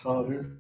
Todd here.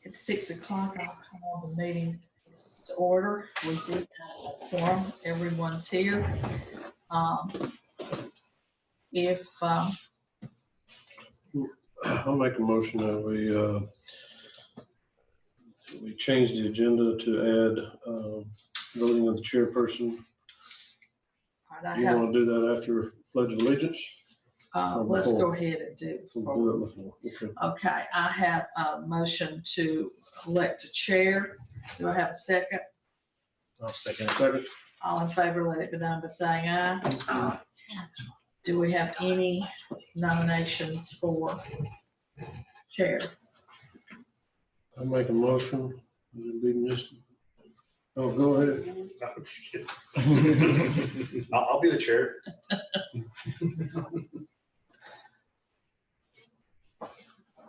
It's 6 o'clock. I'll call the meeting to order. We do have a forum. Everyone's here. If I'll make a motion that we change the agenda to add voting of the chairperson. I You have, want to do that after Pledge of Allegiance? let's before? go ahead and do it. We'll do it before. Okay. Okay, I have a motion to elect a chair. Do I have a second? I'll second it. Second. All in favor, let it be known by saying aye. Do we have any nominations for chair? I'll make a motion. It'll be missed. Oh, go ahead. No, I'm just kidding. I'll be the chair.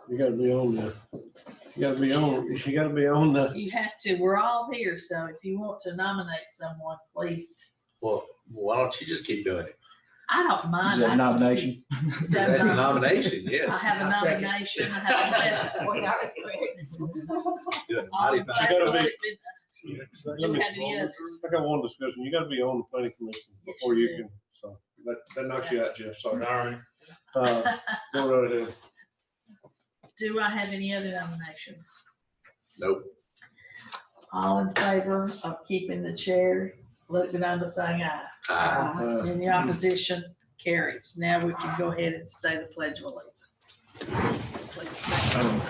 You gotta be on the, you gotta be on the, You have to, we're all here, so if you want to nominate someone, please. Well, why don't you just keep doing it? I don't mind. Is that a nomination? Is that That's a a nomination, yes. I have a nomination, I have a second. Doing All mighty in fine. favor, gotta let be- it be- let Do me- you have any others? I got one discussion. You gotta be on the planning commission Yes, before you you do. can, so that knocks you out, Jeff, sorry. Darn. Go right ahead. Do I have any other nominations? Nope. All in favor of keeping the chair, let it be known by saying aye. Any opposition? Carries. Now we can go ahead and say the Pledge of Allegiance. Please stand.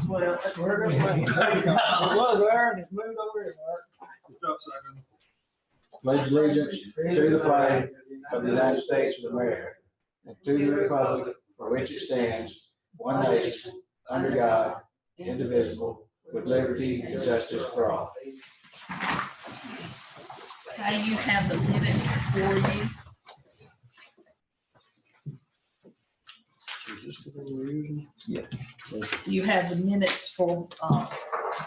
Well, that's- was there, and it's moved over here, Mark. Pledge allegiance to the flag of the United States of America, and to the republic for which it stands, one nation, under God, indivisible, with liberty and justice for all. Okay, you have the minutes before you. Is this the one we're using? You have the minutes for both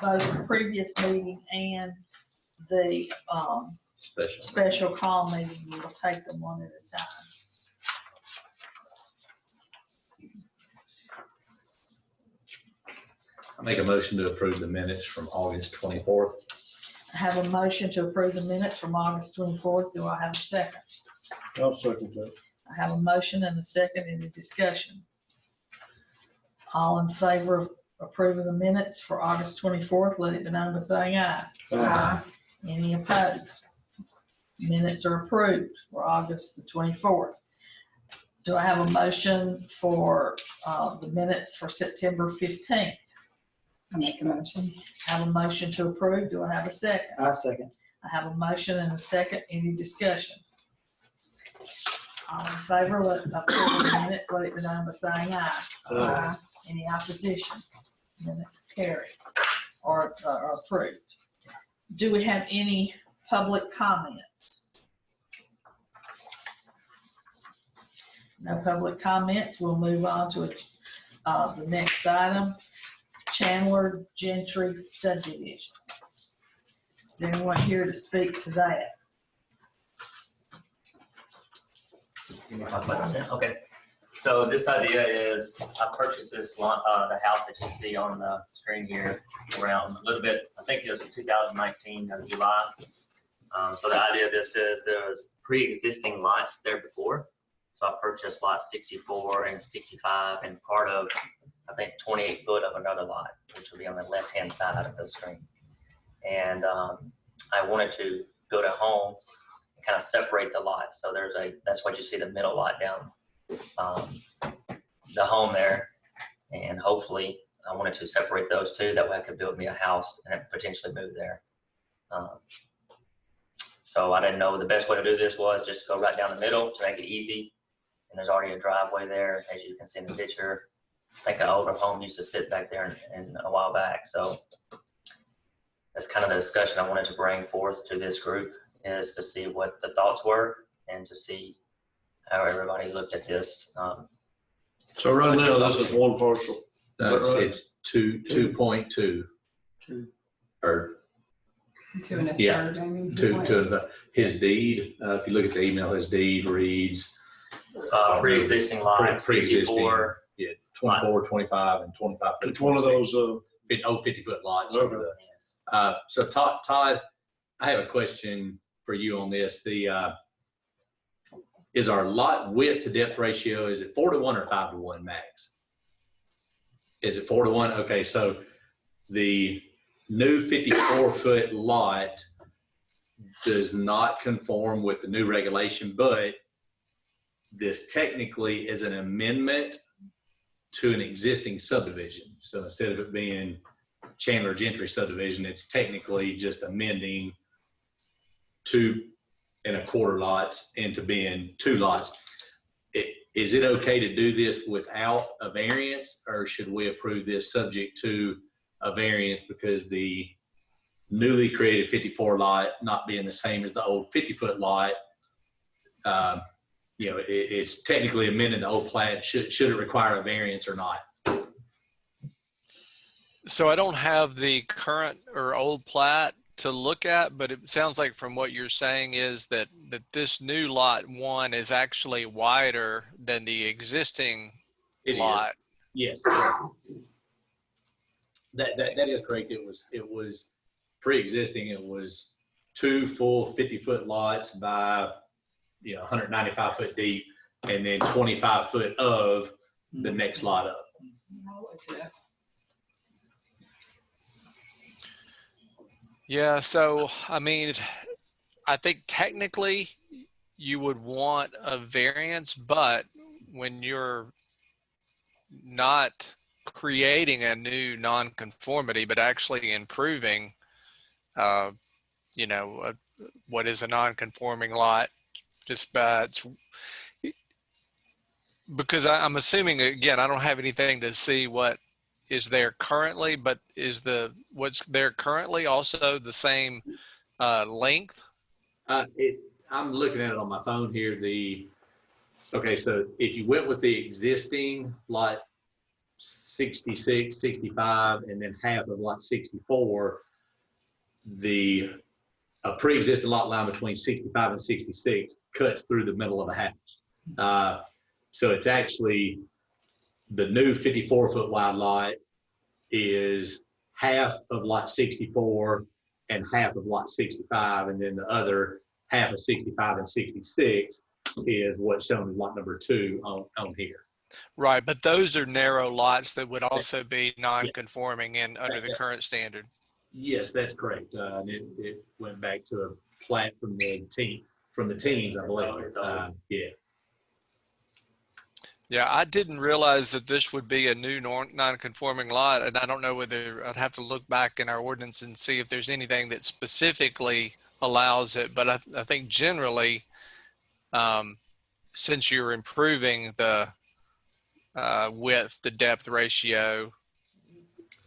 the previous meeting and the Special. special call meeting. We'll take them one at a time. I make a motion to approve the minutes from August 24th. I have a motion to approve the minutes from August 24th. Do I have a second? I'll second that. I have a motion and a second. Any discussion? All in favor of approving the minutes for August 24th, let it be known by saying aye. Any opposed? Minutes are approved for August the 24th. Do I have a motion for the minutes for September 15th? I make a motion. I have a motion to approve. Do I have a second? I second. I have a motion and a second. Any discussion? All in favor, let approve the minutes, let it be known by saying aye. Any opposition? Minutes carried or approved. Do we have any public comments? No public comments. We'll move on to the next item, Chandler Gentry subdivision. Is there anyone here to speak to that? Okay, so this idea is I purchased this lot, the house that you see on the screen here around a little bit, I think it was 2019 July. So the idea of this is there was pre-existing lots there before. So I purchased lot 64 and 65 and part of, I think, 28 foot of another lot, which will be on the left-hand side of the screen. And I wanted to build a home and kind of separate the lot. So that's what you see the middle lot down, the home there. And hopefully I wanted to separate those two. That way I could build me a house and potentially move there. So I didn't know the best way to do this was just go right down the middle to make it easy. And there's already a driveway there, as you can see in the picture. I think an older home used to sit back there in a while back. So that's kind of the discussion I wanted to bring forth to this group, is to see what the thoughts were and to see how everybody looked at this. So right now, this is one parcel. No, Is that right? it's 2.2 or Two and a Yeah, third, I mean. his deed. If you look at the email, his deed reads Pre-existing lot, pre-existing. 64. Yeah, 24, 25, and 25. It's one of those, 50-foot lots. Okay. Yes. So Todd, I have a question for you on this. Is our lot width to depth ratio, is it 4-to-1 or 5-to-1 max? Is it 4-to-1? Okay, so the new 54-foot lot does not conform with the new regulation, but this technically is an amendment to an existing subdivision. So instead of it being Chandler Gentry subdivision, it's technically just amending 2 1/4 lots into being 2 lots. Is it okay to do this without a variance, or should we approve this subject to a variance because the newly created 54 lot not being the same as the old 50-foot lot? It's technically amending the old plat. Should it require a variance or not? So I don't have the current or old plat to look at, but it sounds like from what you're saying is that this new lot 1 is actually wider than the existing It is. lot. Yes. Correct. That is correct. It was pre-existing. It was 2 full 50-foot lots by 195 foot deep, and then 25 foot of the next lot up. Yeah, so I mean, I think technically you would want a variance, but when you're not creating a new nonconformity, but actually improving, what is a nonconforming lot, just by because I'm assuming, again, I don't have anything to see what is there currently, but is what's there currently also the same length? I'm looking at it on my phone here. Okay, so if you went with the existing lot 66, 65, and then half of lot 64, a pre-existing lot line between 65 and 66 cuts through the middle of the house. So it's actually the new 54-foot wide lot is half of lot 64 and half of lot 65, and then the other half of 65 and 66 is what's shown as lot number 2 on here. Right, but those are narrow lots that would also be non-conforming under the current standard. Yes, that's correct. And it went back to a plat from the teens, I believe. Yeah. Yeah, I didn't realize that this would be a new non-conforming lot, and I don't know whether I'd have to look back in our ordinance and see if there's anything that specifically allows it. But I think generally, since you're improving the width, the depth ratio,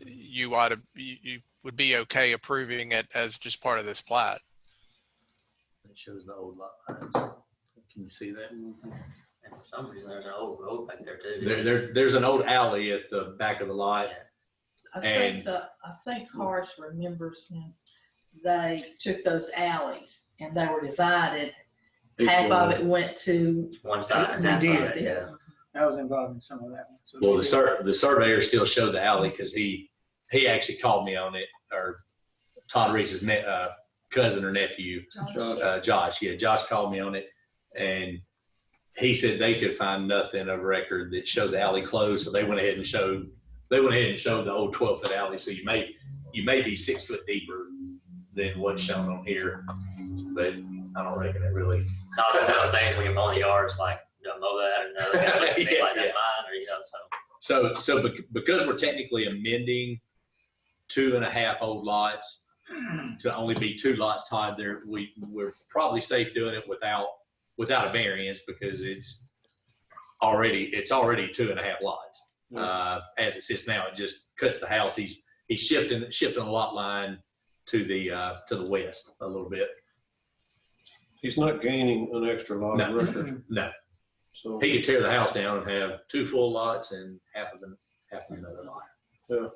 you would be okay approving it as just part of this plat. It shows the old lot lines. Can you see that? And for some reason, there's an old road back there too. There's an old alley at the back of the lot. I think Horace remembers when they took those alleys and they were divided. Half of it went to. One side. They did, Yeah. I was involved in some of that one. So Well, the surveyor still showed the alley because he actually called me on it, or Todd Reese's cousin or nephew, Josh. Yeah, Josh called me on it, and he said they could find nothing of record that showed the alley closed, so they went ahead and showed the old 12-foot alley. So you may be 6 foot deeper than what's shown on here, but I don't reckon it really. Also, one of the things when you're mowing the yards, like, don't mow that, and the other guy looks at me like that's mine, or so. So because we're technically amending 2.5 old lots, to only be 2 lots, Todd, we're probably safe doing it without a variance because it's already 2.5 lots. As it sits now, it just cuts the house. He's shifting the lot line to the west a little bit. He's not gaining an extra lot of No. record. No, So, he could tear the house down and have 2 full lots and half of another lot. yeah.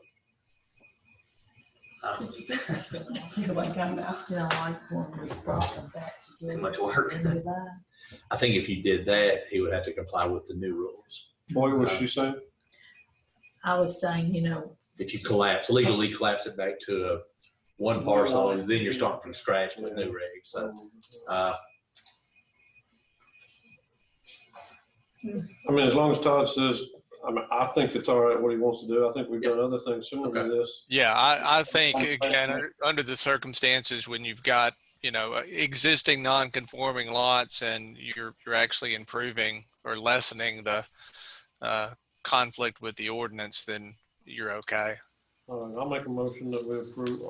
You're like, I'm now. You know, like when we brought them back together. Too much work. and divide. I think if you did that, he would have to comply with the new rules. What was she saying? I was saying, you know, If you legally collapse it back to one parcel, and then you're starting from scratch with new regs. So, I mean, as long as Todd says, I mean, I think it's all right what he wants to do. I think we've done other things similar to this. Yeah, I think, again, under the circumstances, when you've got, existing non-conforming lots and you're actually improving or lessening the conflict with the ordinance, then you're okay. All right, I'll make a motion that we approve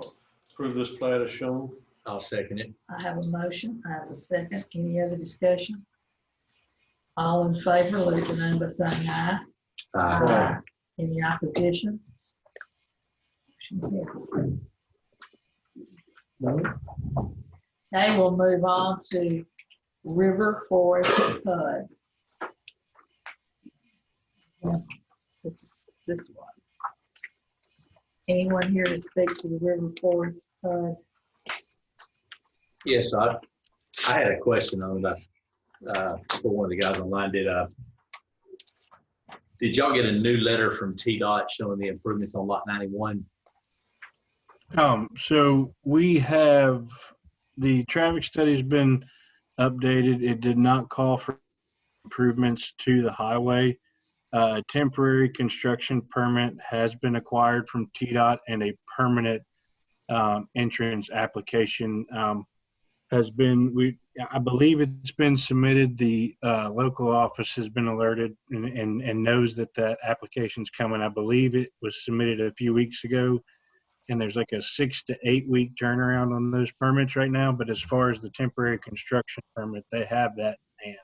this plat as shown. I'll second it. I have a motion, I have a second. Any other discussion? All in favor, let it be known by saying aye. Aye. Any opposition? Motion carried. Okay, we'll move on to River Forest PUD. This one. Anyone here to speak to the River Forest PUD? Yes, I had a question on the for one of the guys online. Did y'all get a new letter from TDOT showing the improvements on lot 91? So we have, the traffic study's been updated. It did not call for improvements to the highway. A temporary construction permit has been acquired from TDOT, and a permanent entrance application has been, I believe it's been submitted. The local office has been alerted and knows that application's coming. I believe it was submitted a few weeks ago, and there's like a 6 to 8 week turnaround on those permits right now. But as far as the temporary construction permit, they have that in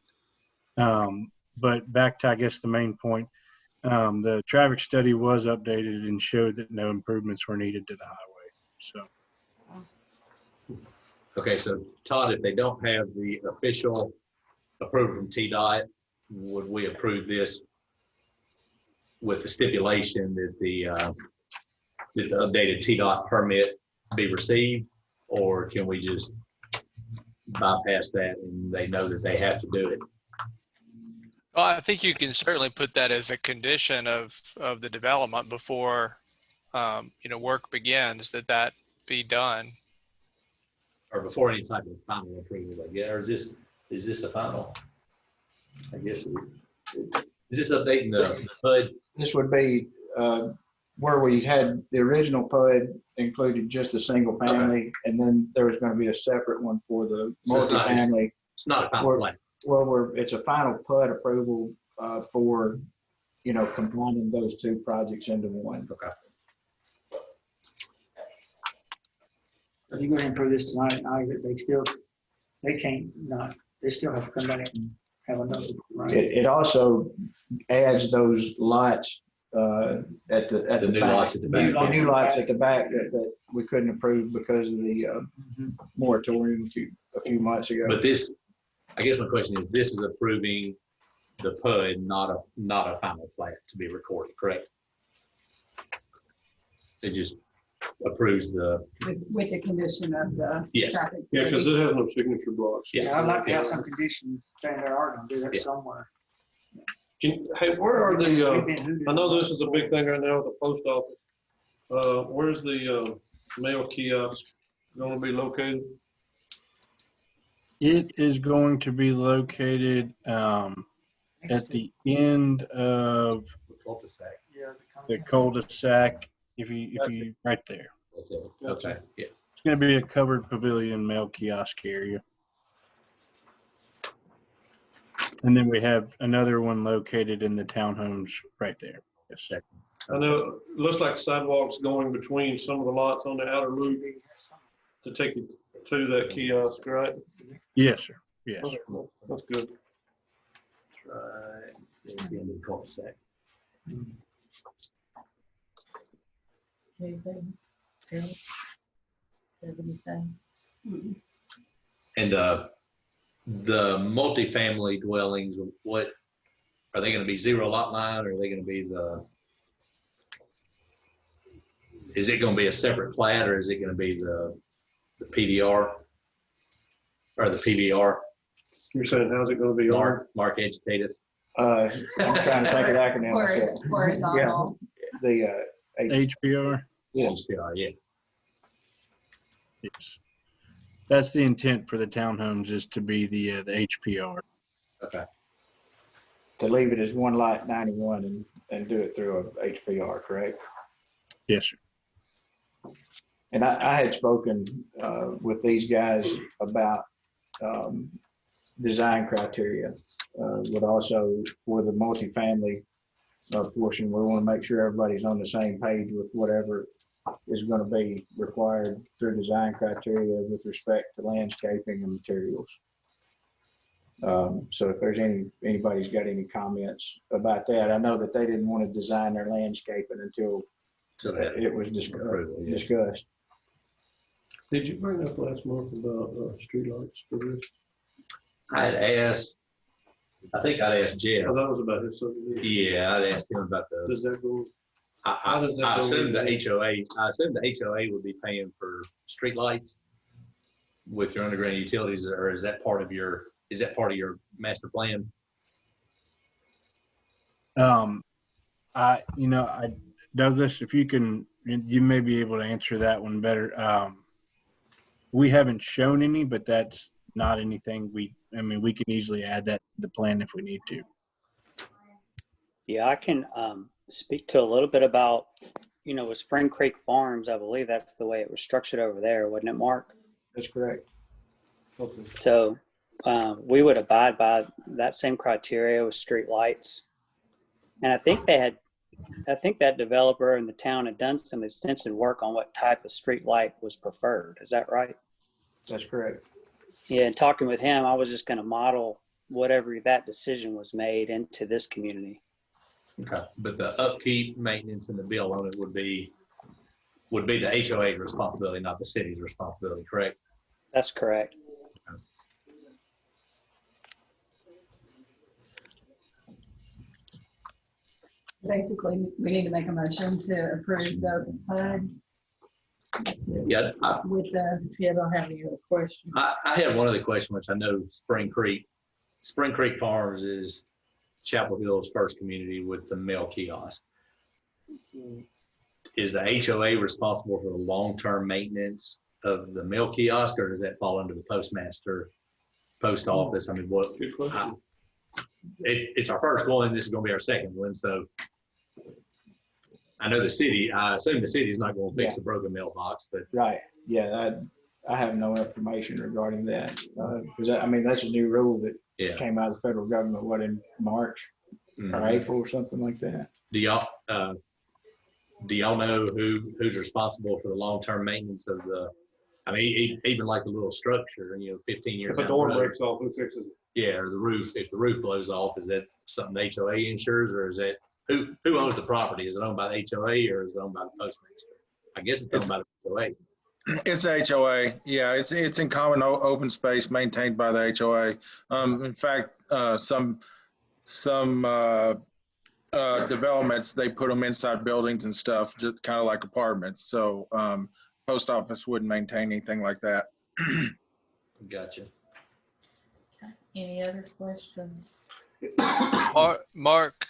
hand. But back to, I guess, the main point, the traffic study was updated and showed that no improvements were needed to the highway. So. Okay, so Todd, if they don't have the official approval from TDOT, would we approve this with the stipulation that the updated TDOT permit be received, or can we just bypass that and they know that they have to do it? Well, I think you can certainly put that as a condition of the development before, work begins, that be done. Or before any type of final approval, I guess, or is this a final? I guess, is this updating the HUD? This would be where we had the original PUD included just a single family, and then there was going to be a separate one for the So it's not- multifamily. It's not a final plan. Well, it's a final PUD approval for, combining those two projects into one. Okay. If you go ahead and approve this tonight, they still have to come back and have another, right? It also adds those lots at the new back. lots at the back. The new lots at the back that we couldn't approve because of the moratorium a few months ago. But this, I guess my question is, this is approving the PUD, not a final plat to be recorded, correct? It just approves the, With the condition of the yes. traffic. Yeah, because study. it has no signature blocks. Yeah, I'd like to have some conditions saying they are gonna do that Yeah. somewhere. Hey, where are We've the, been hooted. I know this is a big thing right now with the post office. Where's the mail kiosk going to be located? It is going to be located at the end of Yeah, is it coming the in? cul-de-sac. If you right there, Okay, yeah. it's going to be a covered pavilion mail kiosk area. And then we have another one located in the townhomes right there. Yes, second. I know, it looks like sidewalks going between some of the lots on the outer loop. to take you to that kiosk, right? Yes, sir. Yes. Okay, that's good. Right. There's the end of the cul-de-sac. Anything? Else? Have anything? And the multifamily dwellings, what, are they gonna be zero lot line, or are they gonna be is it gonna be a separate plat, or is it gonna be the PDR? Or the PBR? You're saying, how's it gonna be on? Mark, educate us. I'm trying to think of the acronym. Horizontal. The, HPR. yes. HPR, yeah. Yes. That's the intent for the townhomes, is to be the HPR. Okay. To leave it as one lot 91 and do it through a HPR, correct? Yes, sir. And I had spoken with these guys about design criteria, but also for the multifamily portion, we want to make sure everybody's on the same page with whatever is going to be required through design criteria with respect to landscaping and materials. So if there's anybody's got any comments about that, I know that they didn't want to design their landscaping until it was discussed. Did you bring up last month about streetlights for this? I had asked, I think I'd asked Jeff. Oh, that was about his subdivision. Yeah, I'd asked him about Does that go? I does that I go assumed the in? HOA, I assumed the HOA would be paying for streetlights with your underground utilities, or is that part of your master plan? Douglas, if you can, you may be able to answer that one better. We haven't shown any, but that's not anything we can easily add that to the plan if we need to. Yeah, I can speak to a little bit about, with Spring Creek Farms. I believe that's the way it was structured over there, wasn't it, Mark? That's correct. Okay. So we would abide by that same criteria with street lights. And I think that developer in the town had done some extensive work on what type of street light was preferred. Is that right? That's correct. Yeah, and talking with him, I was just going to model whatever that decision was made into this community. Okay. But the upkeep, maintenance, and the bill on it would be the HOA's responsibility, not the city's responsibility, correct? That's correct. Basically, we need to make a motion to approve the PUD. That's it. Yeah, With the, If you don't have any other questions. I have one other question, which I know Spring Creek Farms is Chapel Hill's first community with the mail kiosk. Is the HOA responsible for the long-term maintenance of the mail kiosk, or does that fall under the postmaster, post office? I mean, what? Good question. It's our first one. This is going to be our second one. So I know I assume the city is not going to fix a broken mailbox, but Right. Yeah, I have no information regarding that. Because that's a new rule that yeah. came out of the federal government, in March or April or something like that. Do y'all know who's responsible for the long-term maintenance of even like the little structure, 15 years If a down door the road? breaks off, who fixes it? Yeah, or the roof. If the roof blows off, is that something the HOA insures, or is that who owns the property? Is it owned by the HOA or is it owned by the postmaster? I guess it's owned by the HOA. It's HOA. Yeah, it's in common open space maintained by the HOA. In fact, some developments, they put them inside buildings and stuff, just kind of like apartments. So post office wouldn't maintain anything like that. Gotcha. Any other questions? Mark,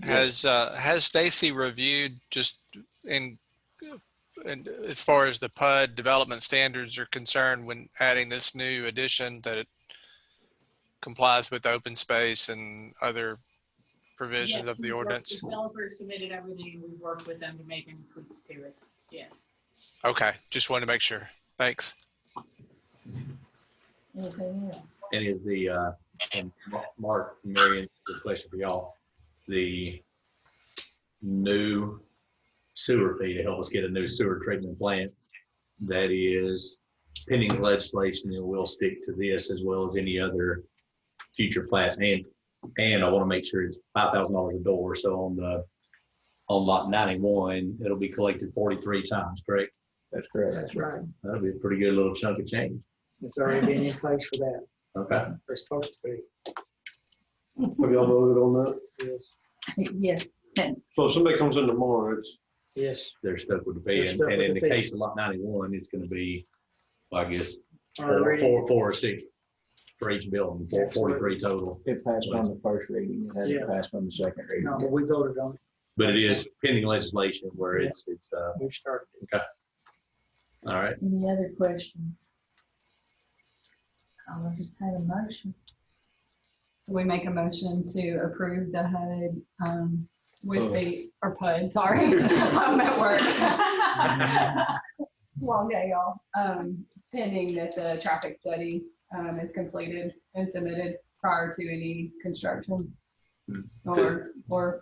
has Stacy reviewed just in as far as the PUD development standards are concerned when adding this new addition, that it complies with open space and other provisions of the ordinance? The developers submitted everything, and we've worked with them to make any tweaks to it. Yes. Okay, just wanted to make sure. Thanks. Anything else? And is and Mark, Marion, good question for y'all, the new sewer fee to help us get a new sewer treatment plant, that is pending legislation, and we'll stick to this as well as any other future plats. And I want to make sure it's $5,000 a door. So on lot 91, it'll be collected 43 times, correct? That's correct. That's right. That'll be a pretty good little chunk of change. It's already been in place for that. Okay. They're supposed to be. Have y'all voted on that? Yes. Yes, So if somebody comes in tomorrow, it's, Yes. They're stuck with the They're fee. stuck And with in the the fee. case of lot 91, it's going to be, well, I guess, Already. four or six for each building, 43 total. It passed on the first reading. It Yeah. hasn't passed on the second reading. No, but we voted on it. But it is pending legislation where it's We've started. all right. any other questions? I'll entertain a motion. We make a motion to approve the HUD, with the, or PUD, sorry, I'm at work. Long day, y'all. Pending that the traffic study, is completed and submitted prior to any construction. Or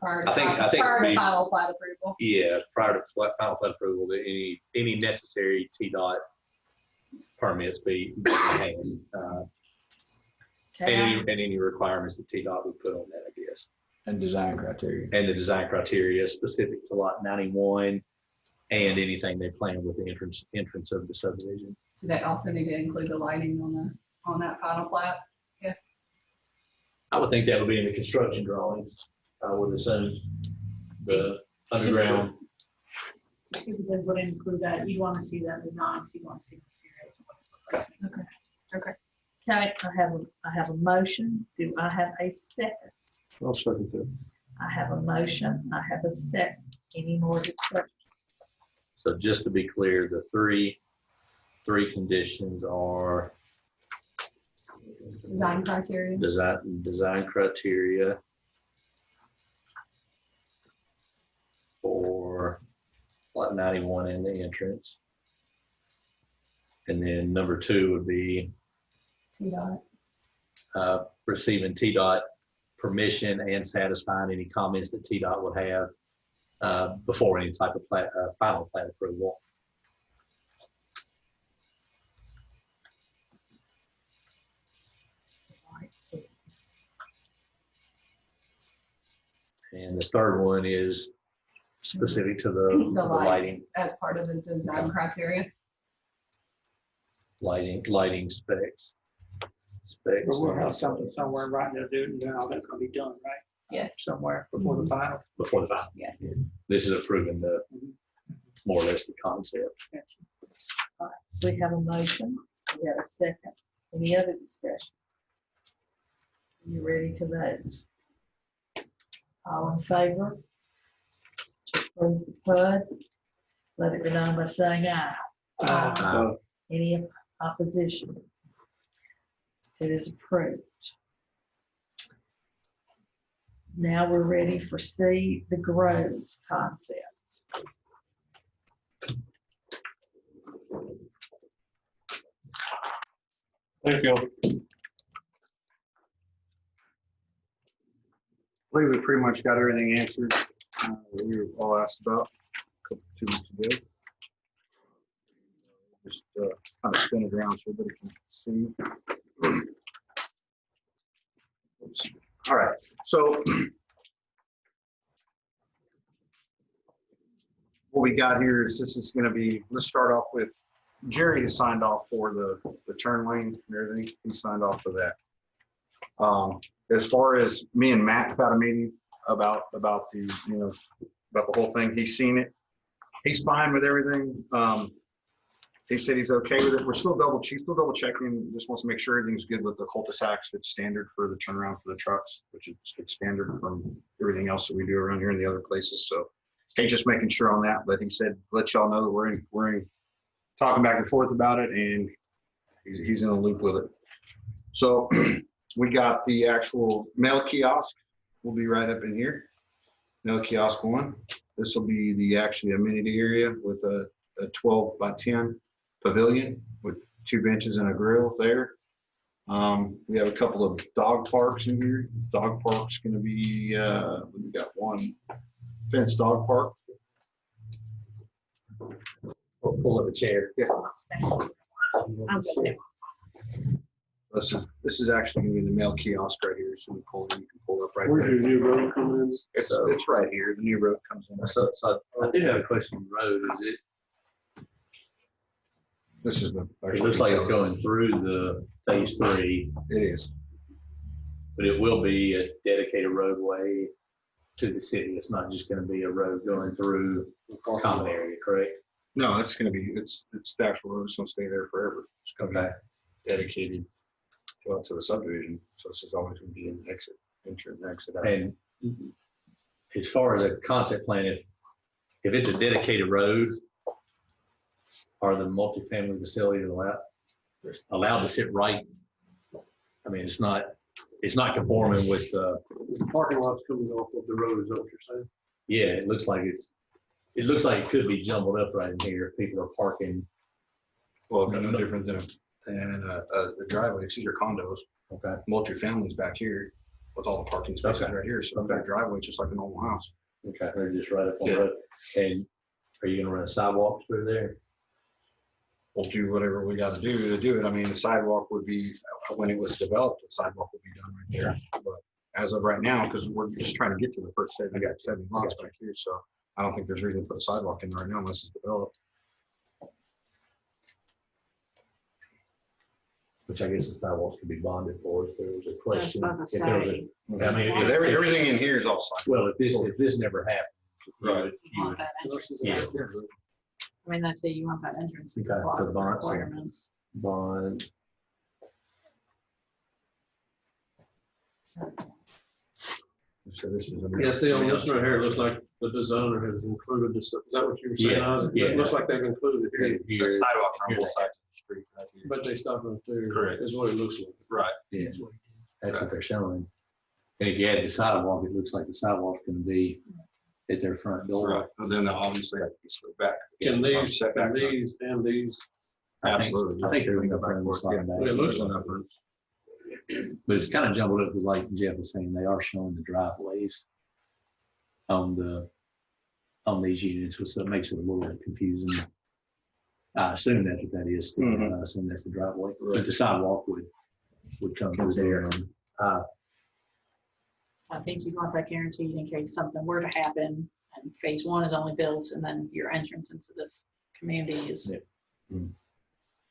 prior to, I think prior to we- final plat approval. Yeah, prior to final plat approval, that any necessary TDOT permits be in hand, Okay, and any requirements that TDOT would put on that, I guess. And design criteria. And the design criteria specific to lot 91 and anything they plan with the entrance of the subdivision. So they also need to include the lighting on that final plat. Yes. I would think that would be in the construction drawings. I would assume the underground. If they would include that, you want to see that design, so you want to see. Okay. Okay, I have a motion. Do I have a second? I'll second that. I have a motion. I have a second. Any more discussion? So just to be clear, the three conditions are Design criteria. design criteria for lot 91 and the entrance. And then number 2 would be TDOT. receiving TDOT permission and satisfying any comments that TDOT would have before any type of final plat approval. And the third one is specific to the The lights lighting, as part of the design criteria. lighting specs. But we'll have something somewhere right there, and then all that's gonna be done, right? Yes. Somewhere before the final. Before the final. Yes. This is approving more or less the concept. We have a motion. We have a second. Any other discussion? You ready to vote? All in favor? Approve the PUD. Let it be known by saying aye. Any opposition? It is approved. Now we're ready for C, the Groves concepts. Thank you. I believe we pretty much got everything answered that we were all asked about a couple, 2 weeks ago. Just kind of spin it around so everybody can see. Oops. All right, so what we got here is this is going to be, let's start off with Jerry has signed off for the turn lane and everything. He signed off for that. As far as me and Matt had a meeting about the, about the whole thing, he's seen it. He's fine with everything. He said he's okay with it. She's still double checking, just wants to make sure everything's good with the cul-de-sacs. It's standard for the turnaround for the trucks, which is standard from everything else that we do around here in the other places. So he's just making sure on that, but he said, let y'all know that we're in talking back and forth about it, and he's in the loop with it. So we got the actual mail kiosk will be right up in here. Mail kiosk 1. This will be the actually amenity area with a 12 by 10 pavilion with 2 benches and a grill there. We have a couple of dog parks in here. Dog park's going to be, we got one fenced dog park. Pull up a chair. I'm good. This is actually gonna be the mail kiosk right here, so you can pull up right Where's your there. new road coming in? It's right here, the new road comes in. So I do have a question on the road. Is it, This is the. it looks like it's going through the phase 3, It is. but it will be a dedicated roadway to the city. It's not just gonna be a road going through a common area, correct? No, it's gonna be, it's the actual road, it's gonna stay there forever. It's gonna Okay. be dedicated to the subdivision, so this is always gonna be an exit, entrance, and exit out. And as far as a concept plan, if it's a dedicated road, are the multifamily facilities allowed to sit right? I mean, it's not conforming with, The parking lot's coming off of the road, is that what you're saying? yeah, it looks like it could be jumbled up right in here. If people are parking. Well, no different than the driveway, these are condos, Okay. multifamilies back here with all the parking spaces Okay. right here, so their driveway is just like a normal house. Okay, they're just right up on the Yeah. road. And are you gonna run a sidewalk through there? We'll do whatever we gotta do to do it. I mean, the sidewalk would be, when it was developed, the sidewalk would be done right there. But as of right now, because we're just trying to get to the first 70 lots back here, so I don't think there's reason to put a sidewalk in right now unless it's developed. Which I guess the sidewalks could be bonded for if there was a question. I was If about there to was a- I mean, Because everything in here is all sidewalk. well, if this never happened. Right. You would, that entrance. yeah, I mean, that's it, you want that entrance. to Okay, comply so with the bond- requirements. bond. So this is. Yeah, see, on this right here, it looks like the designer has included this, is that what you were saying, Yeah, Isaac? yeah. It looks like they've included it here, Here, The sidewalks are on here. both sides of the street right here. but they stopped right there. Correct. Is what it looks like. Right. yeah, that's what they're showing. And if you add the sidewalk, it looks like the sidewalk's gonna be at their front door. Right. And then obviously have to be slid back. Can these, Setbacks are- and these, Absolutely. I think they're Go gonna back bring and the forth, slide yeah. back. it looks like. But it's kind of jumbled up, because like Jeff was saying, they are showing the driveways on these units, so it makes it a little bit confusing. I assume that's what that is. Mhm. I assume that's the driveway, but the sidewalk would come through there. And, I think you want that guaranteed in case something were to happen and phase 1 is only built and then your entrance into this community is Yeah. Mm.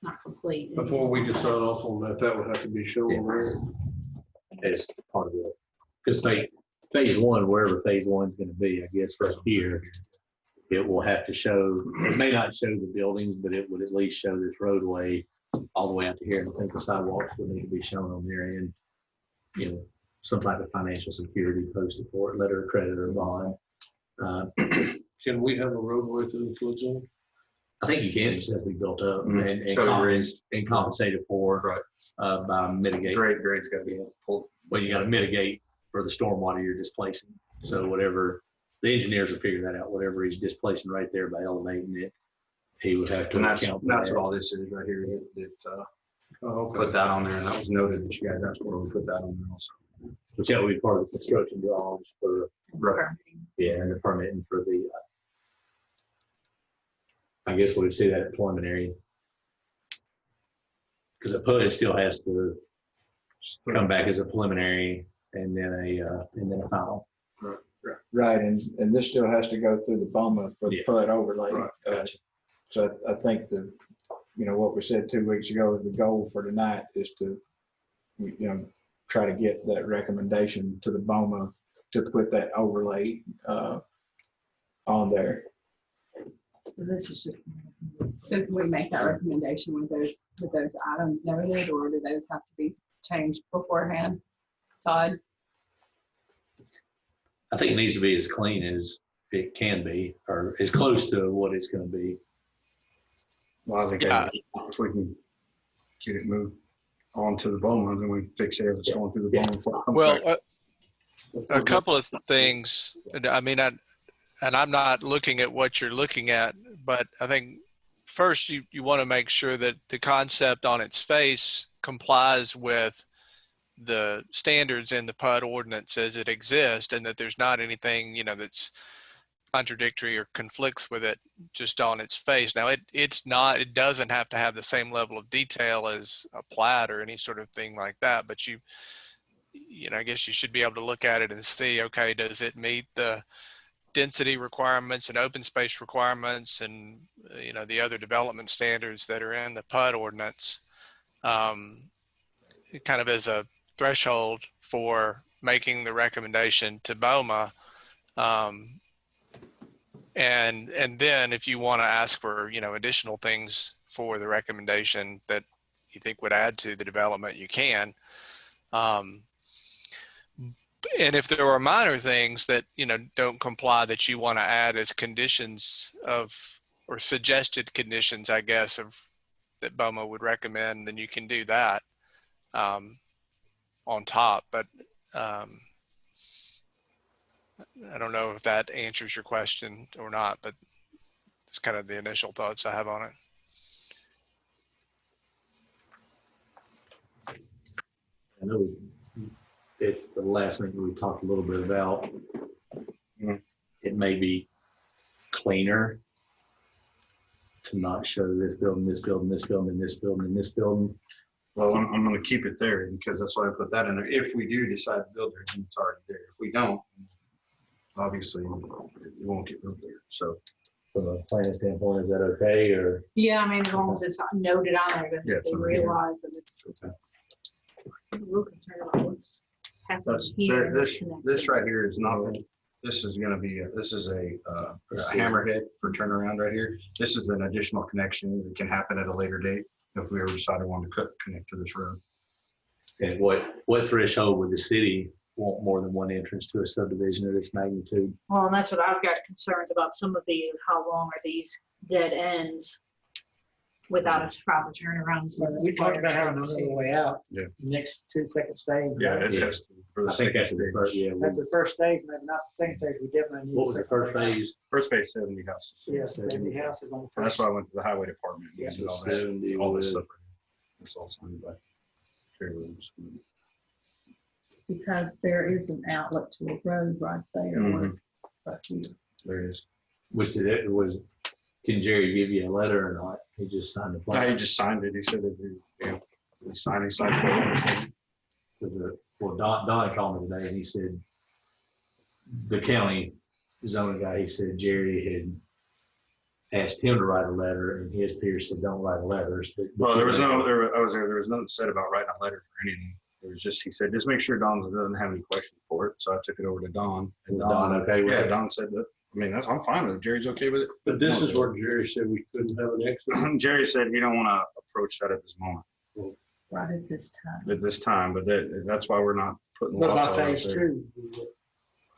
not complete. Before we can sign off on that, that would have to be shown there. As part of the, because phase 1, wherever phase 1 is going to be, I guess right here, it will have to show, it may not show the buildings, but it would at least show this roadway all the way out to here. And I think the sidewalks would need to be shown on there, and, you know, some type of financial security posted for it, letter of credit or bond. Can we have a roadway through the flood zone? I think you can, it just has to be built up Mhm. and It's gotta be raised. compensated for. Right. By mitigating. Grade's gotta be pulled. Well, you gotta mitigate for the stormwater you're displacing. So whatever, the engineers will figure that out, whatever he's displacing right there by elevating it, he would have to And account for that's that. what all this is right here, that Oh, put that on there, and that was noted, that you guys, that's where we put that on there also. Which that would be part of the construction drawings for, Right. yeah, and the permitting for the, I guess we would see that at preliminary. Because the PUD still has to come back as a preliminary and then a final. Right, and this still has to go through the BOMA for the Yeah. PUD overlay. Right, gotcha. So I think what we said 2 weeks ago is the goal for tonight is to, try to get that recommendation to the BOMA to put that overlay on there. So this is just. Should we make that recommendation with those items noted, or do those have to be changed beforehand? Todd? I think it needs to be as clean as it can be, or as close to what it's gonna be. Well, I think Yeah. if we can get it moved on to the BOMA, then we fix it if it's going through the BOMA. before it comes Well, back. a couple of things. I mean, and I'm not looking at what you're looking at, but I think first you want to make sure that the concept on its face complies with the standards in the PUD ordinance as it exists, and that there's not anything, that's contradictory or conflicts with it just on its face. Now, it doesn't have to have the same level of detail as a plat or any sort of thing like that, but I guess you should be able to look at it and see, okay, does it meet the density requirements and open space requirements and, the other development standards that are in the PUD ordinance, kind of as a threshold for making the recommendation to BOMA. And then if you want to ask for, additional things for the recommendation that you think would add to the development, you can. And if there are minor things that, don't comply that you want to add as conditions or suggested conditions, I guess, that BOMA would recommend, then you can do that on top. But I don't know if that answers your question or not, but it's kind of the initial thoughts I have on it. I know at the last meeting we talked a little bit about it may be cleaner to not show this building, this building, this building, this building, and this building. Well, I'm gonna keep it there because that's why I put that in there. If we do decide to build there, then it's already there. If we don't, obviously, it won't get built there. So From a planning standpoint, is that okay, or? Yeah, I mean, as long as it's noted on there that Yeah, they so realize that it's. I'm real concerned about what's happening that's, here. and this connected. right here is not, this is gonna be, this is a hammerhead for turnaround right here. This is an additional connection that can happen at a later date if we ever decide to want to connect to this road. And what threshold would the city want more than one entrance to a subdivision of this magnitude? Well, and that's what I've got concerns about, some of how long are these dead ends without a proper turnaround for the. We talked about having those on the way out. Yeah. Next to the second stage. Yeah, it Yeah. has to. For the I think that's second the first, stage. yeah. That's the first stage, maybe not the second stage. We definitely need. What was the first phase? First phase, 70 houses. Yeah, 70 houses on the That's first. why I went to the highway department. Yeah. and did all that. 70 All this with- stuff. It's all signed by Terry Williams. Because there is an outlet to a road right there. Mhm. Right here. There it is. Can Jerry give you a letter or not? He just signed the No, plan. he just signed it. He said that he signed it. Well, Don called me today and he said, the county zoning guy, he said Jerry had asked him to write a letter and his peers said, don't write letters. Well, there was nothing said about writing a letter for anything. It was just, he said, just make sure Don doesn't have any questions for it. So I took it over to Don. And Was Don okay with Yeah, it? Don said that, I'm fine with it. Jerry's okay with it. But this is where Jerry said we couldn't have an exit. Jerry said he don't want to approach that at this moment, Right at this time. at this time, but that's why we're not putting What lots about of phase two?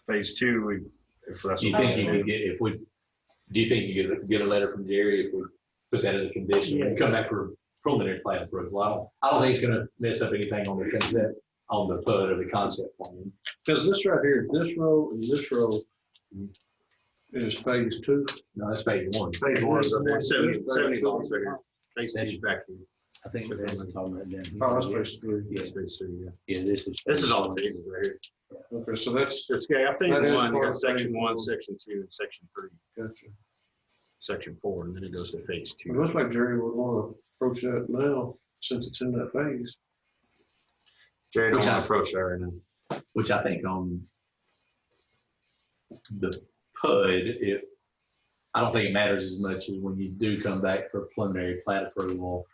Phase two, if that's. Do you what think we you do. could get a letter from Jerry if we put that as a condition? When you come back for preliminary plan approval, I don't think it's gonna mess up anything on the concept, on the PUD or the concept plan. Because this right here, this row and this row is phase 2. No, that's phase one. Phase one is up there, 70 homes right here. Phase two is back here. I think we're talking about that. Oh, that's phase 3. Yes, phase two, yeah. Yeah, this is. all the phases right here. Okay, so that's, It's, yeah, I think That is one, you part got of section phase 1, one. section 2, and section 3, gotcha. section 4, and then it goes to phase It 2. looks like Jerry would want to approach that now, since it's in that phase. Jerry don't Which want I- to approach that right now. Which I think on the PUD, I don't think it matters as much as when you do come back for preliminary plat approval.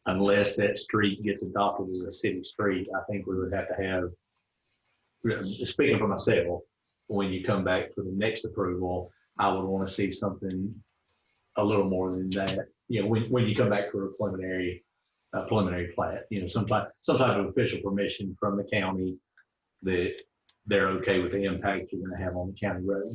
Unless that street gets adopted as a city street, I think we would have to have, speaking for myself, when you come back for the next approval, I would want to see something a little more than that. When you come back for a preliminary plat, some type of official permission from the county that they're okay with the impact you're going to have on the county road.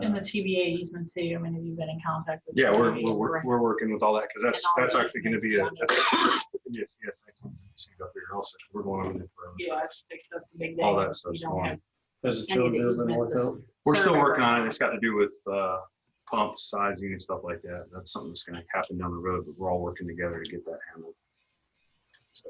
And the TVA easement too, I mean, have you been in contact with? Yeah, TVA? we're working with all that, because And all that's the actually going to be yes, I can see it up here also. We're going over there for Yeah, I just think that's a big day. all that if stuff's you don't going have on. Has the any of the children been easements worked to out? We're still survey working on right it. It's got to do with pump sizing and stuff like that. That's something that's going to happen down the road, but we're all working together to get that handled. So,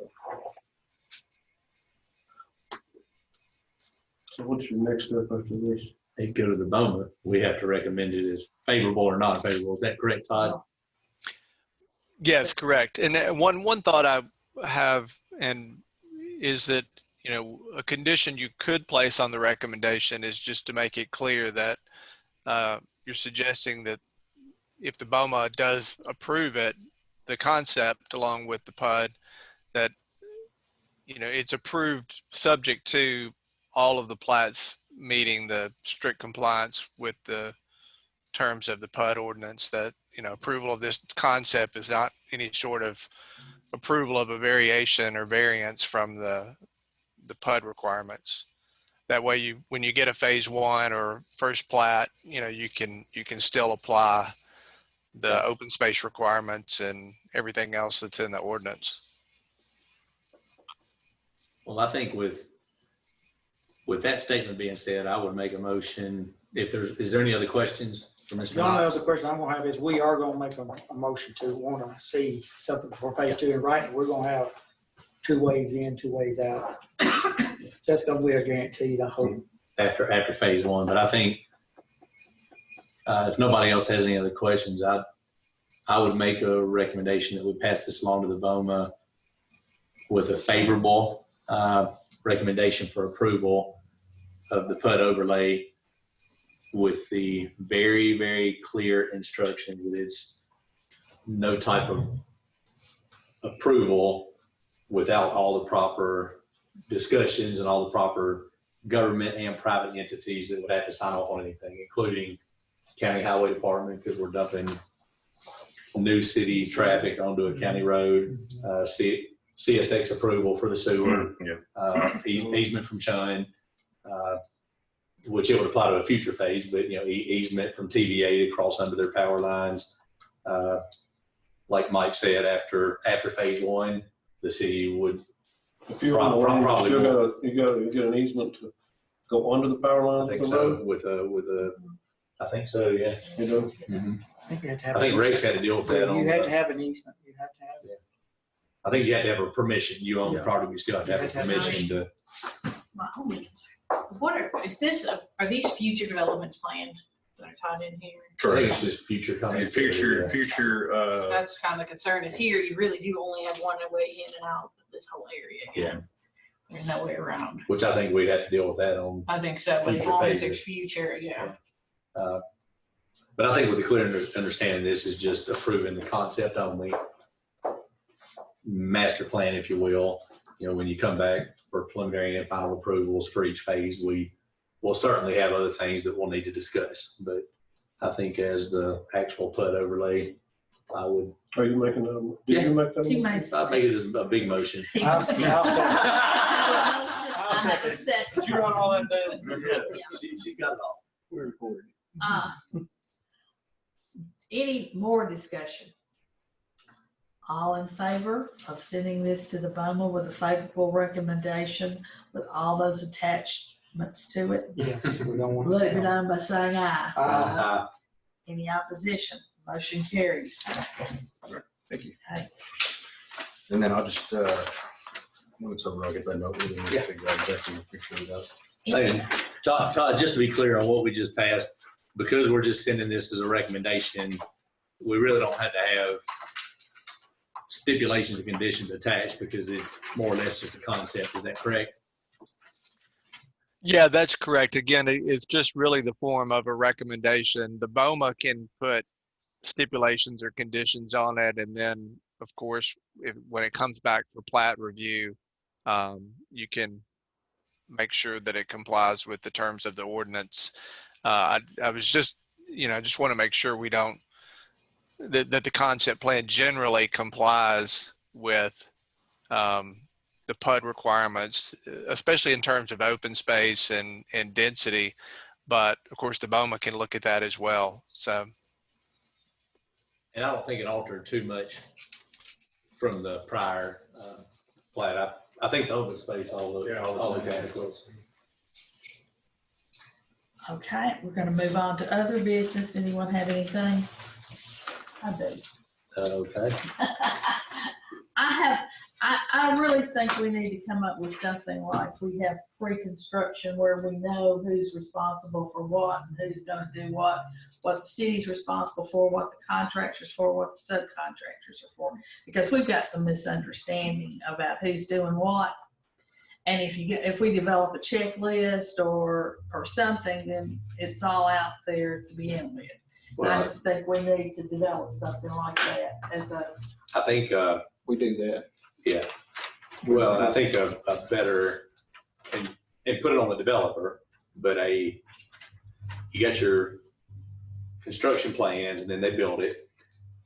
So what's your next step after this? they go to the BOMA, we have to recommend it as favorable or not favorable. Is that correct, Todd? Yes, correct. And one thought I have is that, a condition you could place on the recommendation is just to make it clear that you're suggesting that if the BOMA does approve it, the concept along with the PUD, that, it's approved subject to all of the plats meeting the strict compliance with the terms of the PUD ordinance, that, approval of this concept is not any sort of approval of a variation or variance from the PUD requirements. That way when you get a phase 1 or first plat, you can still apply the open space requirements and everything else that's in the ordinance. Well, I think with that statement being said, I would make a motion. Is there any other questions for Mr. The only Knox? other question I'm gonna have is, we are gonna make a motion to wanna see something for phase 2, and right, we're gonna have 2 ways in, 2 ways out. That's gonna be a guarantee, I hope. After phase 1, but I think if nobody else has any other questions, I would make a recommendation that we pass this along to the BOMA with a favorable recommendation for approval of the PUD overlay, with the very, very clear instruction that it's no type of approval without all the proper discussions and all the proper government and private entities that would have to sign off on anything, including county highway department, because we're dumping new city traffic onto a county road, CSX approval for the sewer, easement from Chun, which it would apply to a future phase, but easement from TVA to cross under their power lines. Like Mike said, after phase 1, the city would If you're on the line, you get an easement to go under the power line. I think so. With a, I think so. Yeah. You know? Mm-hmm. I think you have to have. I think Rex had to deal with that. You had to have an easement. You have to have it. I think you have to have a permission. You own the property, you still have to have a permission to. My only concern, are these future developments planned that are tied in here? I think it's just future coming. Future. That's kind of the concern is here, you really do only have one way in and out of this whole area. Yeah. There's no way around. Which I think we'd have to deal with that on. I think so, but as future long as phases. there's future, yeah. But I think with the clear understanding, this is just approving the concept only. Master plan, if you will. When you come back for preliminary and final approvals for each phase, we will certainly have other things that we'll need to discuss. But I think as the actual PUD overlay, I would. Are you making did you make that? He made I'd make it a big motion. I'll second. I have a second. Did you run all that down? She got it all. We're recording. Any more discussion? All in favor of sending this to the BOMA with a favorable recommendation with all those attachments to it? Yes, we're gonna want to Let see it be them. done by saying aye. Aye. Any opposition? Motion carries. Thank you. Okay. And then I'll just, when it's over, I'll get that note. We'll figure out exactly what picture it does. Hey, Todd, just to be clear on what we just passed, because we're just sending this as a recommendation, we really don't have to have stipulations and conditions attached because it's more or less just a concept. Is that correct? Yeah, that's correct. Again, it's just really the form of a recommendation. The BOMA can put stipulations or conditions on it. And then, of course, when it comes back for plat review, you can make sure that it complies with the terms of the ordinance. I was just, just want to make sure we don't, that the concept plan generally complies with the PUD requirements, especially in terms of open space and density. But of course, the BOMA can look at that as well. So, And I don't think it altered too much from the prior plat. I think the open space all the adequate. Okay, we're gonna move on to other business. Anyone have anything? I do. Okay. I really think we need to come up with something like we have pre-construction where we know who's responsible for what and who's gonna do what the city's responsible for, what the contractor's for, what the subcontractors are for. Because we've got some misunderstanding about who's doing what. And if we develop a checklist or something, then it's all out there to begin with. And I just think we need to develop something like that as a. I think, We do that. yeah. Well, I think a better, and put it on the developer, but you got your construction plans and then they build it.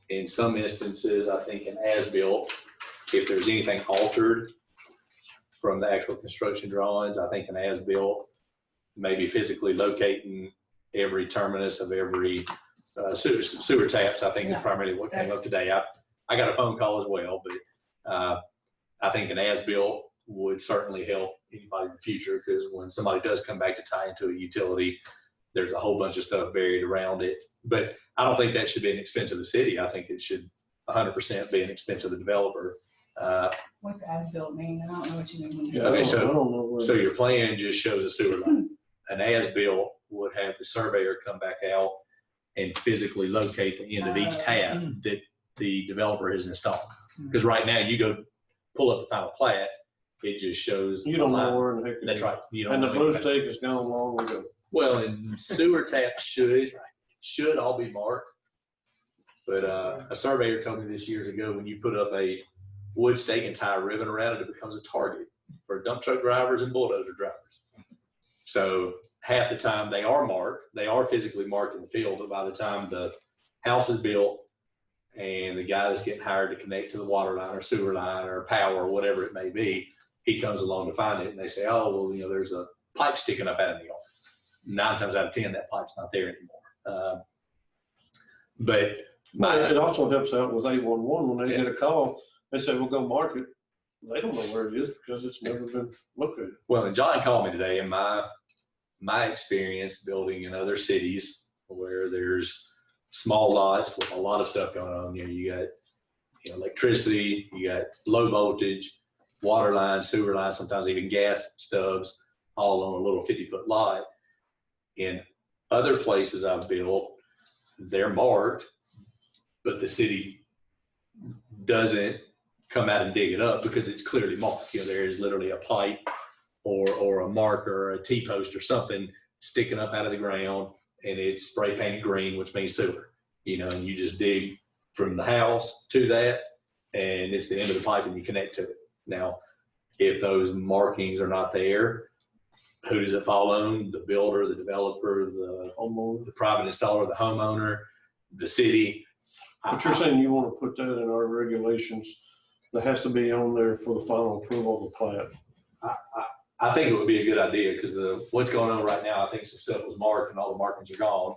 In some instances, I think an as-built, if there's anything altered from the actual construction drawings, I think an as-built, maybe physically locating every terminus of every sewer taps, I think is primarily what came up today. I got a phone call as well, but I think an as-built would certainly help anybody in the future, because when somebody does come back to tie into a utility, there's a whole bunch of stuff buried around it. But I don't think that should be an expense of the city. I think it should 100% be an expense of the developer. What's as-built mean? I don't know what you mean. Yeah, Okay, I don't know so your plan just shows a sewer line. An as-built would have the surveyor come back out and physically locate the end of each tap that the developer has installed. Because right now, you go pull up the final plat, it just shows. You don't know where in the heck it is. That's right. You don't And the know blue anything. stake is gone long ago. Well, and sewer taps should all be marked. But a surveyor told me this years ago, when you put up a wood stake and tie a ribbon around it, it becomes a target for dump truck drivers and bulldozer drivers. So half the time they are marked, they are physically marked in the field, but by the time the house is built and the guy that's getting hired to connect to the water line or sewer line or power or whatever it may be, he comes along to find it and they say, oh, well, there's a pipe sticking up out of the yard. 9 times out of 10, that pipe's not there anymore. But It also helps out with 811 when they get a call. They say, we'll go mark it. They don't know where it is because it's never been located. well, and John called me today, and my experience building in other cities where there's small lots with a lot of stuff going on. You got electricity, you got low voltage, water lines, sewer lines, sometimes even gas stubs, all on a little 50-foot lot. In other places I've built, they're marked, but the city doesn't come out and dig it up because it's clearly marked. There is literally a pipe or a marker or a T-post or something sticking up out of the ground, and it's spray painted green, which means sewer. And you just dig from the house to that, and it's the end of the pipe, and you connect to it. Now, if those markings are not there, who does it fall on? The builder, the developer, the homeowner, the private installer, the homeowner, the city. But you're saying you want to put that in our regulations, that has to be on there for the final approval of the plat. I think it would be a good idea, because what's going on right now, I think some stuff was marked and all the markings are gone.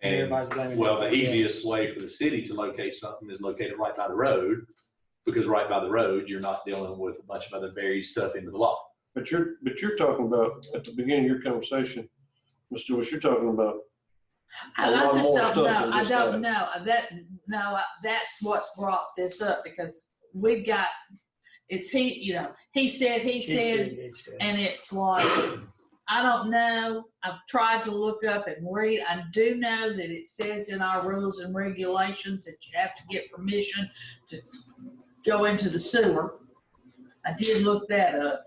And Everybody's blaming well, the everybody else. easiest way for the city to locate something is locate it right by the road, because right by the road, you're not dealing with a bunch of other buried stuff into the lot. But you're talking about, at the beginning of your conversation, Mr. Lewis, you're talking about a lot I just more don't stuff know. than I just don't that. know. That's what's brought this up, because we've got, he said, and it's like, I don't know. I've tried to look up and read. I do know that it says in our rules and regulations that you have to get permission to go into the sewer. I did look that up.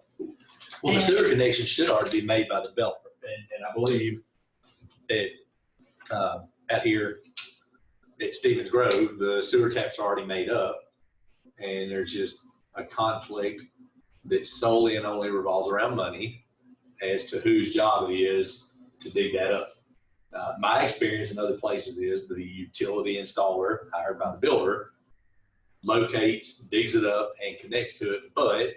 Well, the sewer connection should already be made by the developer, and I believe that out here at Stevens Grove, the sewer taps are already made up, and there's just a conflict that solely and only revolves around money as to whose job it is to dig that up. My experience in other places is the utility installer hired by the builder locates, digs it up, and connects to it, but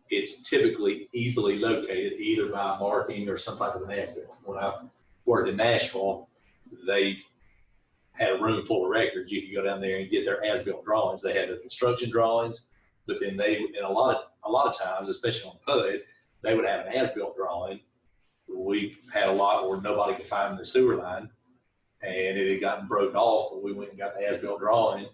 it's typically easily located either by marking or some type of an as-built. When I worked in Nashville, they had a room full of records. You could go down there and get their as-built drawings. They had the construction drawings, but then and a lot of times, especially on PUD, they would have an as-built drawing. We had a lot where nobody could find the sewer line, and it had gotten broken off. But we went and got the as-built drawing,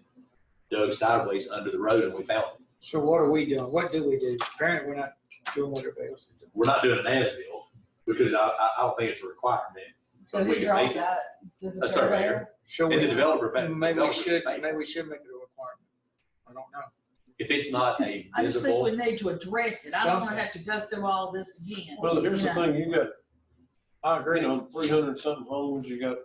dug sideways under the road and we found it. So what are we doing? What do we do? Apparently, we're not doing what everybody else is doing. We're not doing an as-built because I don't think it's a requirement. So We who can draws make it that? Does the a surveyor. surveyor? So And the developer. maybe we should pay. make it a requirement. I don't know. If it's not a I just think visible, we need to address it. I don't wanna Something. have to go through all this again. Well, here's the Yeah. thing, you got, I agree. 300 something homes, you got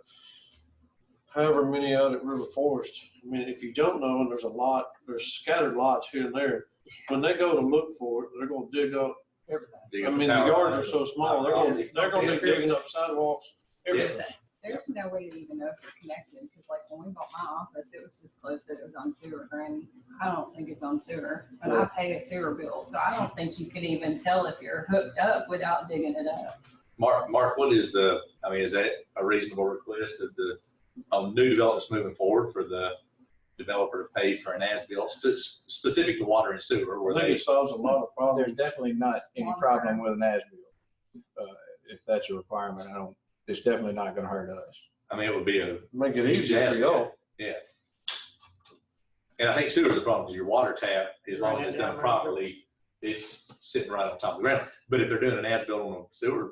however many out at River Forest. I mean, if you don't know, and there's scattered lots here and there, when they go to look for it, they're gonna dig up. Everything. I mean, the yards are so small, they're gonna be digging up sidewalks, everything. There's no way to even know if you're connected, because like when we bought my office, it was disclosed that it was on sewer, and I don't think it's on sewer, and I pay a sewer bill, so I don't think you could even tell if you're hooked up without digging it up. Mark, what is is that a reasonable request of on new developments moving forward for the developer to pay for an as-built specific to water and sewer? I Where think they, it solves a lot of problems. There's definitely not any problem with an as-built. If that's a requirement, it's definitely not gonna hurt us. I mean, it would be Make it easier for y'all. Yeah. And I think sewer's the problem, because your water tap, as long as it's done properly, it's sitting right on top of the ground. But if they're doing an as-built on a sewer,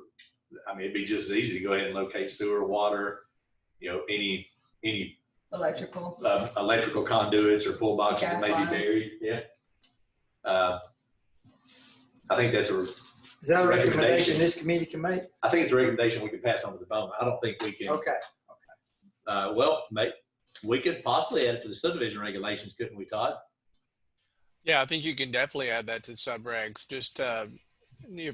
I mean, it'd be just as easy to go ahead and locate sewer, water, any Electrical. electrical conduits or pull boxes that Gas may be lines. buried, yeah. I think that's Is that a recommendation recommendation. this committee can make? I think it's a recommendation we can pass on to the bone. I don't think we can. Okay. Well, mate, we could possibly add it to the subdivision regulations, couldn't we, Todd? Yeah, I think you can definitely add that to subregs, just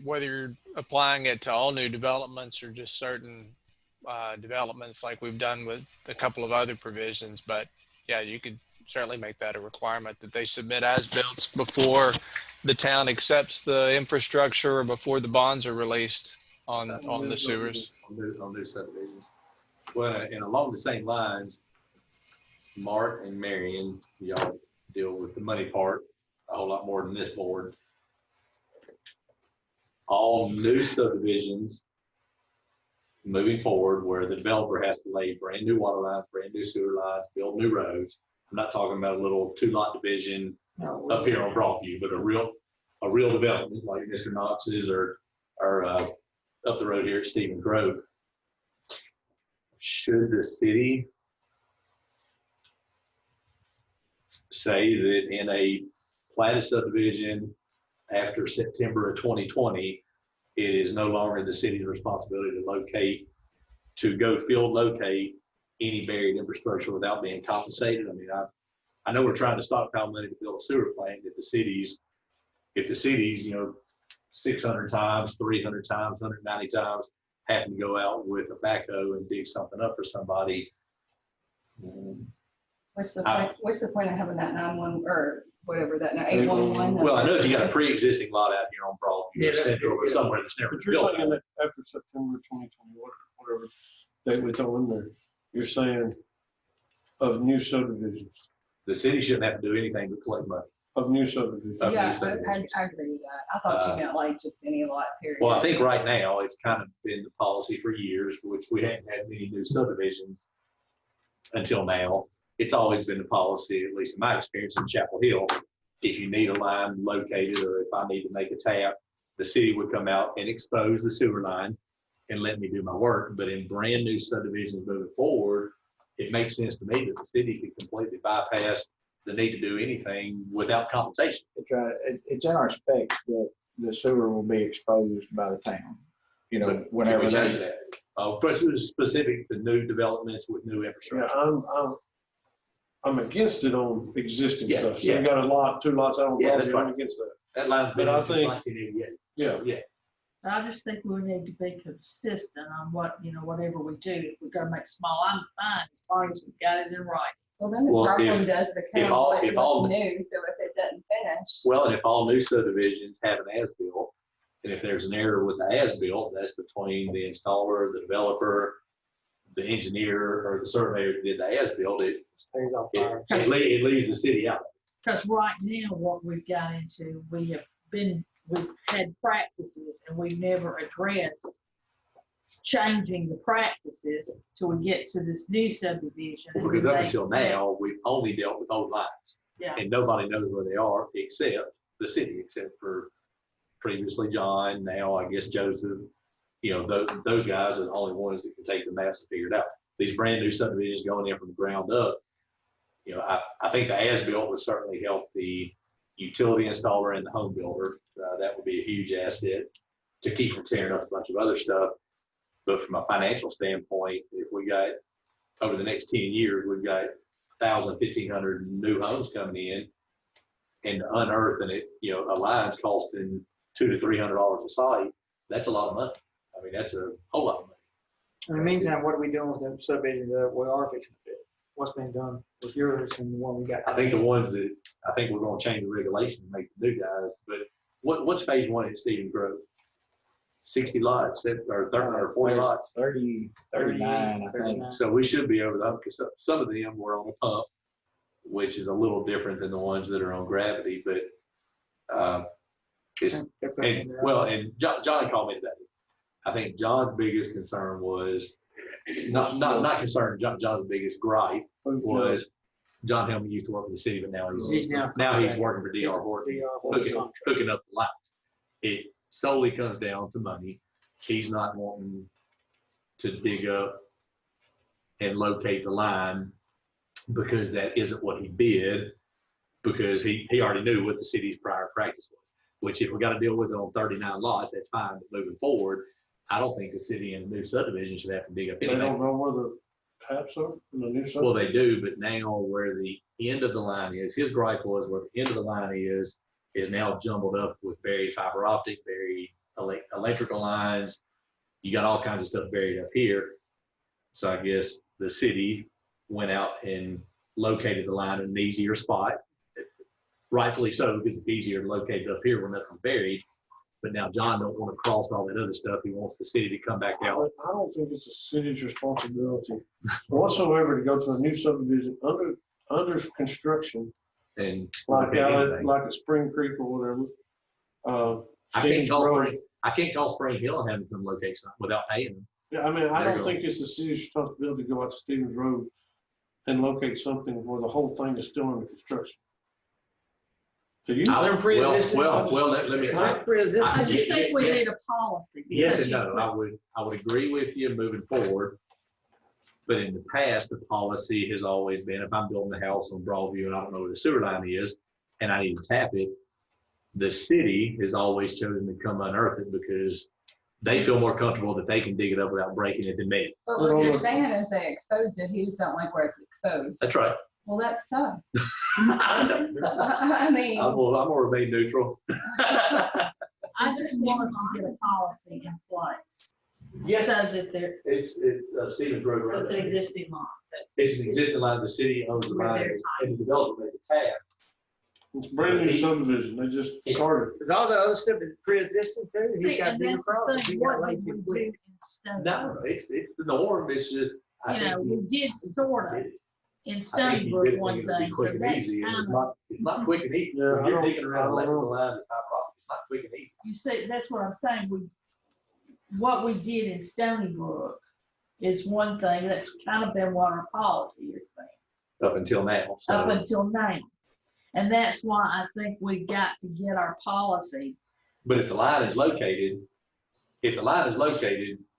whether you're applying it to all new developments or just certain developments like we've done with a couple of other provisions. But yeah, you could certainly make that a requirement that they submit as-built before the town accepts the infrastructure or before the bonds are released on the sewers. On new subdivisions. Well, and along the same lines, Mark and Marion, y'all deal with the money part a whole lot more than this board. All new subdivisions moving forward where the developer has to lay brand new water lines, brand new sewer lines, build new roads. I'm not talking about a little 2-lot division up here on Broadview, but a real development like Mr. Knox's or up the road here at Stephen Grove. Should the city say that in a platted subdivision after September of 2020, it is no longer the city's responsibility to go field locate any buried infrastructure without being compensated? I mean, I know we're trying to stockpile money to build a sewer plant. If the cities, 600 times, 300 times, 190 times, happen to go out with a backhoe and dig something up for somebody. What's the point of having that 911 or whatever that 811? Well, I know if you got a pre-existing lot out here on Broadview, Central, or somewhere that's never But you're built. saying that after September 2020, whatever date we throw in there, you're saying of new subdivisions, The city shouldn't have to do anything but collect money. of new subdivisions. Of new Yeah, subdivisions. I agree with that. I thought you meant like just any lot period. Well, I think right now, it's kind of been the policy for years, which we haven't had many new subdivisions until now. It's always been the policy, at least in my experience in Chapel Hill, if you need a line located or if I need to make a tap, the city would come out and expose the sewer line and let me do my work. But in brand new subdivisions moving forward, it makes sense to me that the city could completely bypass the need to do anything without compensation. It's in our specs that the sewer will be exposed by the town. But Whenever can we change they, that? Specific to new developments with new Yeah, infrastructure. I'm against it on existing Yeah, stuff. So yeah. you got a lot, 2 lots out on Yeah, that's Broadview, I'm right. against that. That line's been But I in since think- 1988. Yeah. So, yeah. I just think we need to be consistent on whatever we do. If we're gonna make small, I'm fine, as long as we've got it in writing. Well, then the Well, problem does if become all- what's if all- new, so if it doesn't finish. Well, and if all new subdivisions have an as-built, and if there's an error with the as-built, that's between the installer, the developer, the engineer, or the surveyor that did the as-built, it Stays off fire. leaves the city out. Because right now, what we've got into, we've had practices and we've never addressed changing the practices till we get to this new subdivision. and Because we up may until accept- now, we've only dealt with old lines. Yeah. And nobody knows where they are except the city, except for previously John, now I guess Joseph. You know, those guys are the only ones that can take the maps and figure it out. These brand new subdivisions going in from the ground up, you know, I think the as-built would certainly help the utility installer and the home builder. That would be a huge asset to keep from tearing up a bunch of other stuff. But from a financial standpoint, if we got, over the next 10 years, we've got 1,000, 1,500 new homes coming in, and to unearth and it, you know, a line's costing $200 to $300 a site, that's a lot of money. I mean, that's a whole lot of money. In the meantime, what are we doing with the subdivisions that we are fixing to do? What's been done with yours and the one we got? I think the ones that, I think we're gonna change the regulation to make the new guys, but what's phase one at Stevens Grove? 60 lots, or 30 or 40 lots? 39, I think. So we should be over that, because some of them were on a pump, which is a little different than the ones that are on gravity, but it's, and, well, and Johnny called me today. I think John's biggest concern was, not concern, John's biggest gripe was, John Hellman used to work for the city, but now he's working for D.R. Horton, hooking up the lines. It solely comes down to money. He's not wanting to dig up and locate the line because that isn't what he bid, because he already knew what the city's prior practice was, which if we got to deal with it on 39 lots, that's fine, but moving forward, I don't think the city in the new subdivision should have to dig up They anything. don't know where the taps are in the new Well, subdivision? they do, but now where the end of the line is, his gripe was where the end of the line is now jumbled up with buried fiber optic, buried electrical lines. You got all kinds of stuff buried up here. So I guess the city went out and located the line in an easier spot. Rightfully so, because it's easier to locate it up here where nothing's buried. But now John don't want to cross all that other stuff. He wants the city to come back out. I don't think it's the city's responsibility whatsoever to go to a new subdivision under construction, And like anything. like a Spring Creek or whatever. I can't call Road. Spring Hill and have them come locate something without paying them. Yeah, I mean, I There you don't go. think it's the city's responsibility to go out to Stevens Road and locate something where the whole thing is still under construction. Do you? Are there pre-existing? Well, let me. Is there pre-existing? I just think we Yes. need a policy. Yes because and no. I would agree with you moving forward. But in the past, the policy has always been, if I'm building a house on Broadview and I don't know where the sewer line is, and I need to tap it, the city has always chosen to come unearth it because they feel more comfortable that they can dig it up without breaking it than me. But what you're saying is they exposed it, he just don't like where it's exposed. That's right. Well, that's tough. I'm I mean, more remain neutral. I just want us to get a policy in place. Yes. So that there, It's Stevens Road. so it's an existing law. It's an existing line, the city owns the line, and the developer made the tap. It's a brand new subdivision. They just started. Is all the other stuff is pre-existing too? He's See, got and bigger that's the problems. thing, He got what laid did too we do quick. in Stony No, Brook? it's the norm, it's just. I You think know, we did sort of in I think Stony you Brook did one think it would be thing, so quick and that's easy, and kind it's of, not quick and easy. Yeah, When I you're don't- digging around I don't electrical know. lines and fiber optic, it's not quick and easy. you see, that's what I'm saying, what we did in Stony Brook is one thing, that's kind of been what our policy is been. Up until now, Up so, until now. And that's why I think we got to get our policy. but if the line is located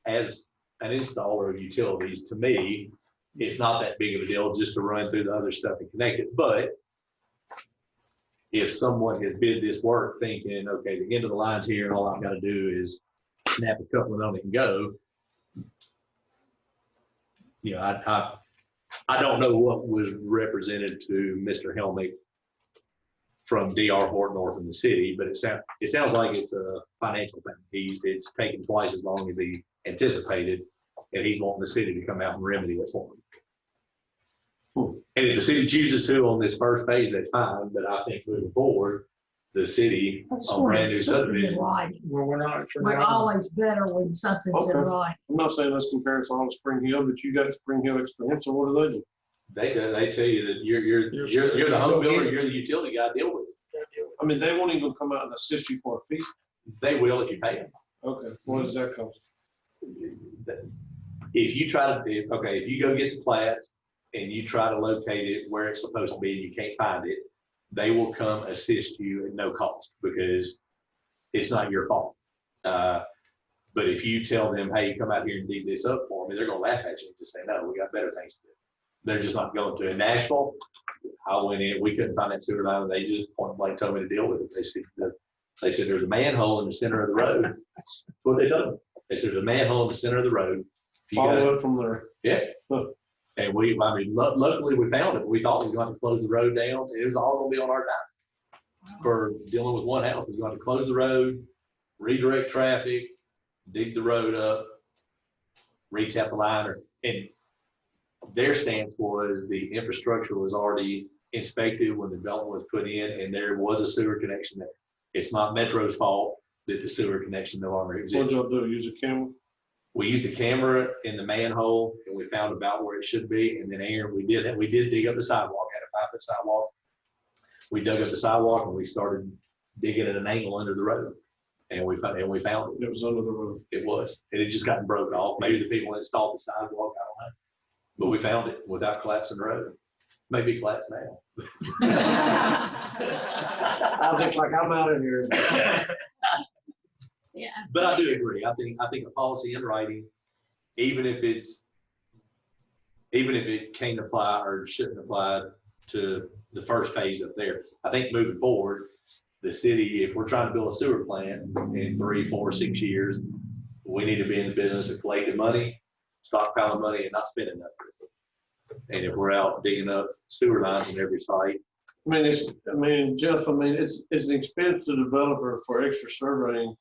as an installer of utilities, to me, it's not that big of a deal just to run through the other stuff and connect it, but if someone has bid this work thinking, okay, the end of the line's here and all I've got to do is snap a couple on it and go, you know, I don't know what was represented to Mr. Helmick from D.R. Horton or from the city, but it sounds like it's a financial thing. It's taken twice as long as he anticipated, and he's wanting the city to come out and remedy it for him. And if the city chooses to on this first phase, that's fine, but I think moving forward, the city I just on want brand new something in subdivisions. writing. Well, we're not. We're always better when something's in Okay. writing. I'm not saying let's compare us all to Spring Hill, but you got Spring Hill experience, so what do they do? They tell you that you're the home builder, you're the utility guy, deal with it. I mean, they won't even come out and assist you for a fee. They will if you pay them. Okay, what does that cost? If you if you go get the plats and you try to locate it where it's supposed to be and you can't find it, they will come assist you at no cost because it's not your fault. But if you tell them, hey, come out here and dig this up for me, they're gonna laugh at you and just say, no, we got better things to do. They're just not going to. In Nashville, I went in, we couldn't find that sewer line, and they just point blank told me to deal with it. They said there's a manhole in the center of the road. That's what they told me. They said there's a manhole in the center of the road. If you Follow gotta- it from there. Yeah. And luckily we found it. We thought we were going to close the road down. It was all gonna be on our dime. For dealing with one house, we were going to close the road, redirect traffic, dig the road up, reach out the liner. And their stance was the infrastructure was already inspected when the development was put in, and there was a sewer connection there. It's not Metro's fault that the sewer connection no longer exists. What'd y'all do? Use a camera? We used a camera in the manhole and we found about where it should be. And then Aaron, we did dig up the sidewalk, had a 5-foot sidewalk. We dug up the sidewalk and we started digging at an angle under the road. And we found it. It was under the road. It was. It had just gotten broke off. Maybe the people that installed the sidewalk, I don't know. But we found it without collapsing the road. Maybe collapse now. I was just like, I'm out of here. Yeah. But I do agree. I think a policy in writing, even if it can't apply or shouldn't apply to the first phase up there. I think moving forward, the city, if we're trying to build a sewer plant in 3, 4, 6 years, we need to be in the business of collecting money, stockpiling money, and not spending nothing. And if we're out digging up sewer lines in every site. Jeff, it's an expense to the developer for extra surveying.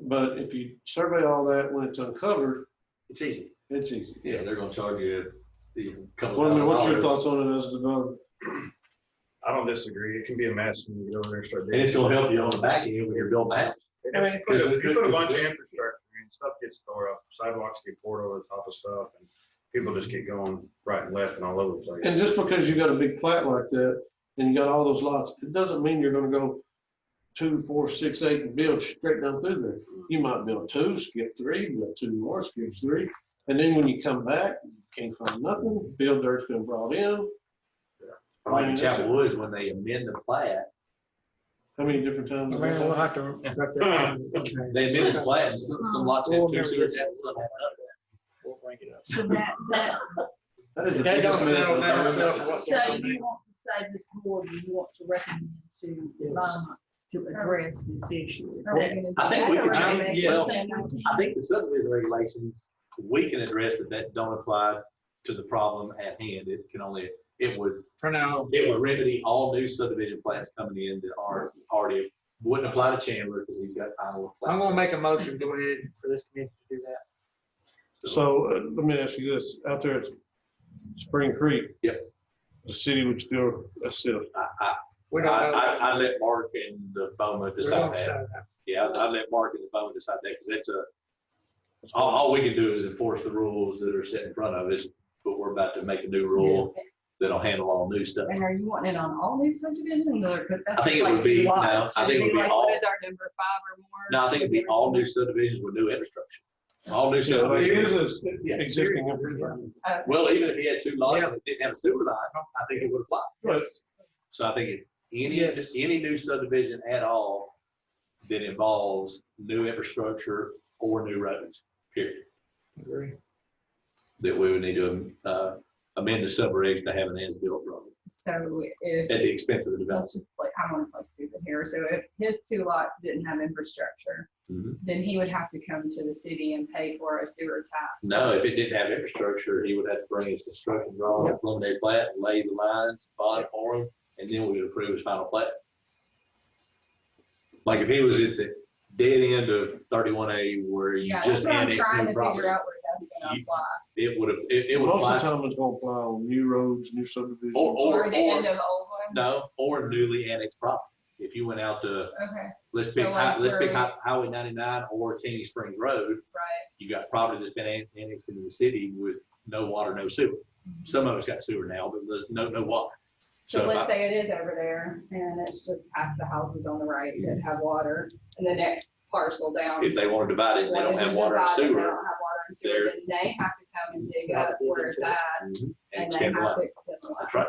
But if you survey all that when it's uncovered, it's easy. It's easy. Yeah, they're gonna charge you a couple Well, I mean, what's your $1,000. thoughts on it as a developer? I don't disagree. It can be a mess when you get over there and start. And it's gonna help you on the back end when you're building house. I mean, you put a bunch of infrastructure, stuff gets tore up, sidewalks get poured over the top of stuff, and people just get going right and left and all over the place. And just because you got a big plat like that and you got all those lots, it doesn't mean you're gonna go 2, 4, 6, 8 and build straight down through there. You might build 2, skip 3, build 2 more, skip 3. And then when you come back, you can't find nothing, field dirt's been brought in. Like in Chapel Woods, when they amend the plat, How many different times? I mean, we'll have to. they amend the plat, and some lots have 2 sewer taps, some have none. We'll bring it up. So That is the That don't biggest mess settle I've down ever itself. seen. What's so going on you want to say this board, you want to recommend to environment to address this issue? Is that- I think we could change, Yeah. well, I think the subdivision regulations, we can address that don't apply to the problem at hand. It can only, it would For now. remedy all new subdivision plans coming in that aren't already, wouldn't apply to Chandler because he's got final. I'm gonna make a motion, go ahead for this committee to do that. So let me ask you this, out there at Spring Creek. Yep. The city would still assist. We don't know. I let Mark and the Bowman We don't decide that. decide that. Yeah, I let Mark and the Bowman decide that because it's all we can do is enforce the rules that are set in front of us, but we're about to make a new rule that'll handle all new stuff. And are you wanting it on all new subdivisions or? 'Cause that's I think just it like would be- 2 no, lots. I think it would be Like, all- what is our number, 5 or more? No, I think it'd be all new subdivisions with new infrastructure. All new Yeah, like it subdivisions. is existing infrastructure. Well, even if he had 2 lots and it didn't have a sewer line, I think it would apply. Yes. So I think it's any new subdivision at all that involves new infrastructure or new roads, period. Agree. That we would need to amend the subregs to have an as-built road So if, at the expense of the let's development. just like, I want to play stupid here. So if his 2 lots didn't have infrastructure, Mhm. then he would have to come to the city and pay for a sewer tap. No, if it didn't have infrastructure, he would have to bring his construction drawing, preliminary plat, lay the lines, bond for him, and then we would approve his final plat. Like if he was at the dead end of 31A where you Yeah, that's just what I'm annexed trying new to property, figure out where that's gonna apply. it would have, it would Most of apply. the time it's gonna apply on new roads, new subdivisions. Or the end of old one. No, or newly annexed property. If you went out to, Okay, let's So pick, like let's pick where Highway 99 or Candy Springs Road, right. you got property that's been annexed into the city with no water, no sewer. Some of it's got sewer now, but there's no water. So So if let's I- say it is over there and it's just past the houses on the right that have water and the next parcel down. if they want to divide it, they don't wanted to have water and divide it, they sewer. don't have water and sewer, They're- then they have to come and dig up where it's at Mhm. And and they extend the have line. to extend the line. That's right.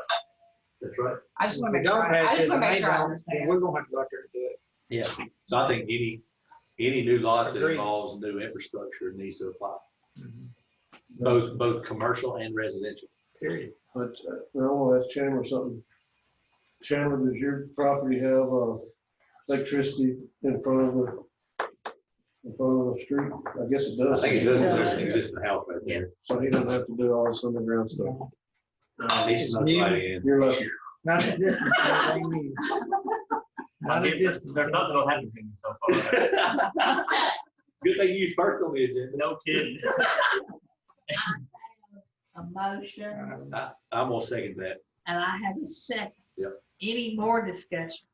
That's right. I just If want we to make don't sure, I pass just this want and to make they sure I don't, then understand. we're gonna have to go out there and do it. Yeah, so I think any new lot that Agreed. involves new infrastructure needs to apply, Mm-hmm. both commercial and residential. Period. But, I want to ask Chandler something. Chandler, does your property have, electricity in front of the street? I guess it I does. think it does, Yeah. there's an existing house right there. So he doesn't have to do all this underground stuff. He's not right in. You're lucky. Not existing. Not There's existing. nothing that'll happen to me so far. Good thing you first on the agenda. No kidding. A motion, I'm gonna second that. and I have a second. Yep. Any more discussion?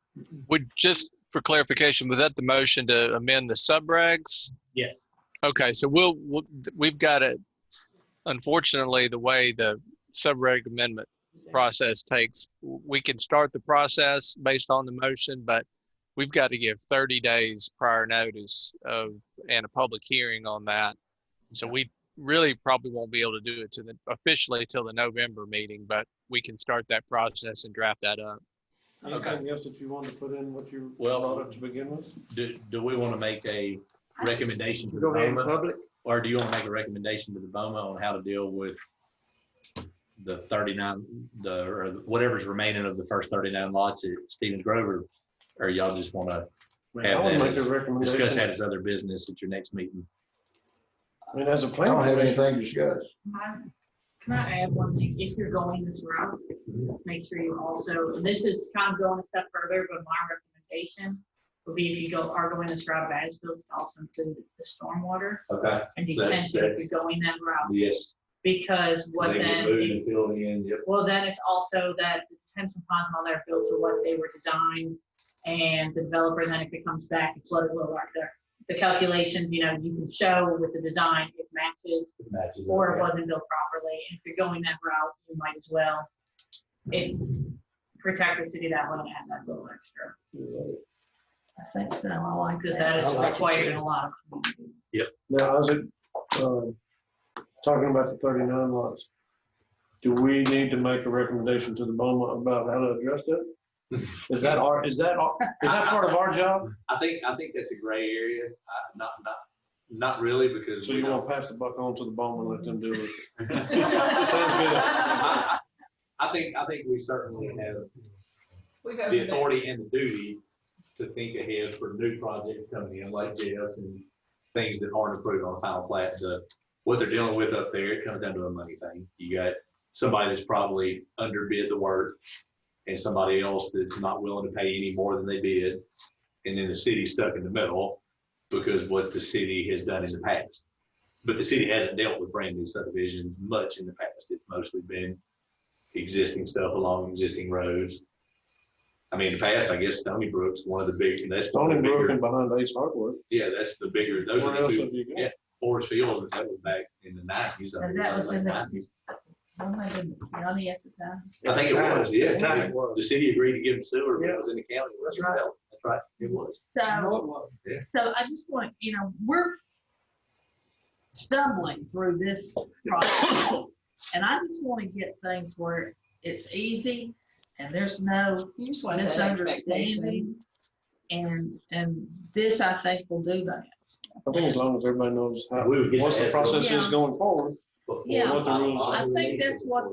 Would, just for clarification, was that the motion to amend the subregs? Yes. Okay, so we've got it, unfortunately, the way the subreg amendment process takes, we can start the process based on the motion, but we've got to give 30 days prior notice and a public hearing on that. So we really probably won't be able to do it officially till the November meeting, but we can start that process and draft that up. Anything else that you wanted to put in what you Well- brought up to begin with? Do we want to make a recommendation to the Go ahead in BOMA? public. Or do you want to make a recommendation to the BOMA on how to deal with the 39, or whatever's remaining of the first 39 lots at Stevens Grove? Or y'all just want to I would make a discuss that recommendation. as other business at your next meeting? I mean, as a I plan. don't have anything to discuss. Can I add one thing? If you're going this route, make sure you also, and this is kind of going a step further, but my recommendation would be if you are going this route of as-built, to also include the stormwater Okay. and That's- detention if you're going that route. Yes. Because what They get then, moved and filled in, yep. well, then it's also that the detention ponds and all that are built to what they were designed. And the developer, then if it comes back, it's flooded low right there. The calculations, you can show with the design, it matches Matches or it up. wasn't built properly. And if you're going that route, you might as well protect the city that way and add that little extra. I think so. I like Because that. that is I like it required too. in a lot of communities. Now, is it, talking about the 39 lots, do we need to make a recommendation to the BOMA about how to address that? Is that part of our job? I think that's a gray area. Not really, because. So you want to pass the buck on to the BOMA and let them do it? Sounds good. I think we certainly have We've the opened it. authority and the duty to think ahead for new projects coming in like JS and things that aren't approved on a final plat. What they're dealing with up there, it comes down to a money thing. You got somebody that's probably underbid the work and somebody else that's not willing to pay any more than they bid. And then the city's stuck in the middle because what the city has done in the past. But the city hasn't dealt with brand new subdivisions much in the past. It's mostly been existing stuff along existing roads. I mean, in the past, I guess Stony Brook's one of the big, that's one Stony of the Brook bigger. and behind Ace Hardware. Yeah, that's the bigger, those Where are else the have two. you got? Yeah, Forest Field, that was back in the 90s. And that was in the- 90s. Wasn't that in the county at the time? I think it was, yeah. At the time it was. The city agreed to give them sewer, but Yeah. it was in the county. That's right. That's right, it was. I know So, it was. so I just want, we're stumbling through this process. And I just want to get things where it's easy and there's no You just want to set misunderstanding. And this, I think, will do that. I think as long as everybody knows how, We would get what's the that. process is Yeah. going forward. Yeah. What the rules are. I think that's what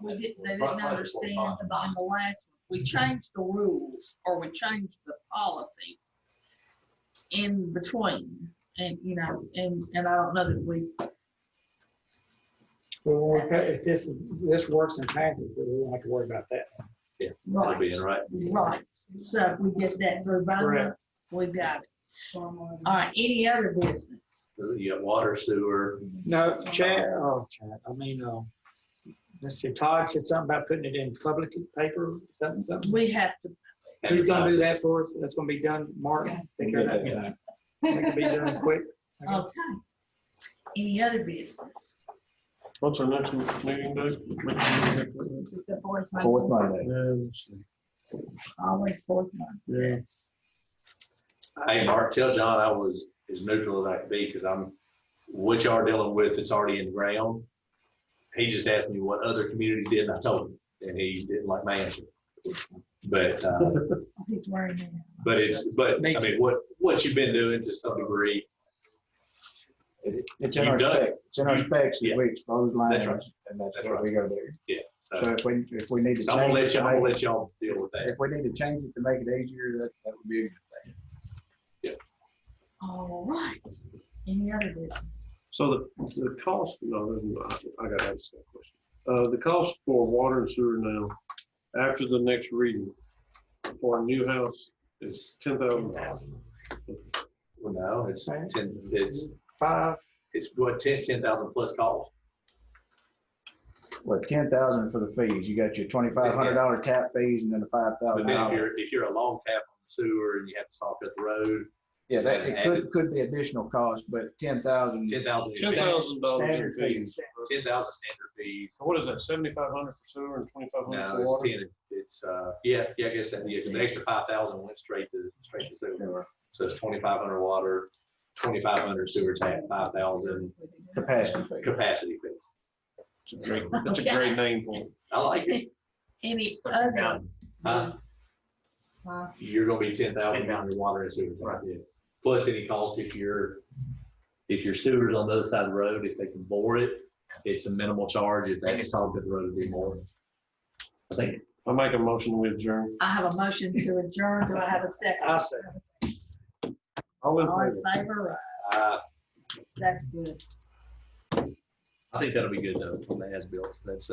they didn't understand in the last one. We changed the rules or we changed the policy in between. And, and I don't know that we, Well, if this works and passes, we won't have to worry about that. Yeah, that'll right, be in right. right. So if we get that through by Correct. we've got it. All right, any other business? You got water, sewer. No, Chad, let's see, Todd said something about putting it in public paper, something. We have to, Who's gonna do that for us? That's gonna be done, Mark, take care of that. That can be done quick. okay. Any other business? What's our next meeting date? The fourth Monday. Fourth Monday. Always fourth Monday. Yes. Hey, Mark, tell John I was as neutral as I could be, because what y'all are dealing with, it's already in the ground. He just asked me what other communities did, and I told him, and he didn't like my answer. But, He's wearing it. but I mean, what you've been doing to some degree. It's in our You've done it. spec, it's in our specs, that Yeah. we expose lines, That's right. and that's That's what we go there. Yeah, so So if we need to so I'm gonna change it, I'm gonna let y'all deal with that. if we need to change it to make it easier, that would be a good thing. All right. Any other business? So the cost, no, I gotta ask that question. The cost for water and sewer now, after the next reading, for a new house is $10,000. Well, no, it's it's Five, what, 10,000 plus cost. well, 10,000 for the fees, you got your $2,500 tap fees and then the But then $5,000. if you're a long tap on the sewer and you have to saw cut the road, Yeah, that, it could be additional cost, but 10,000. 10,000 is $10,000 in Standard fees. 10,000 standard fees. What is that, 7,500 for sewer and 2,500 No, for it's water? 10. It's yeah, I guess that, yeah, 'cause the extra 5,000 went straight to sewer. So it's 2,500 water, 2,500 sewer tap, 5,000 Capacity fee. capacity fee. That's a great name for it. I like it. Any other? You're gonna be 10,000 on your water and sewer. Right. Yeah. Plus any cost if your sewer's on the other side of the road, if they can bore it, it's a minimal charge. If they can solve the road, it'd be more. I think. I make a motion with adjourn. I have a motion to adjourn. Do I have a second? I say. All in All in favor? favor? That's good. I think that'll be good though, when that has built. That's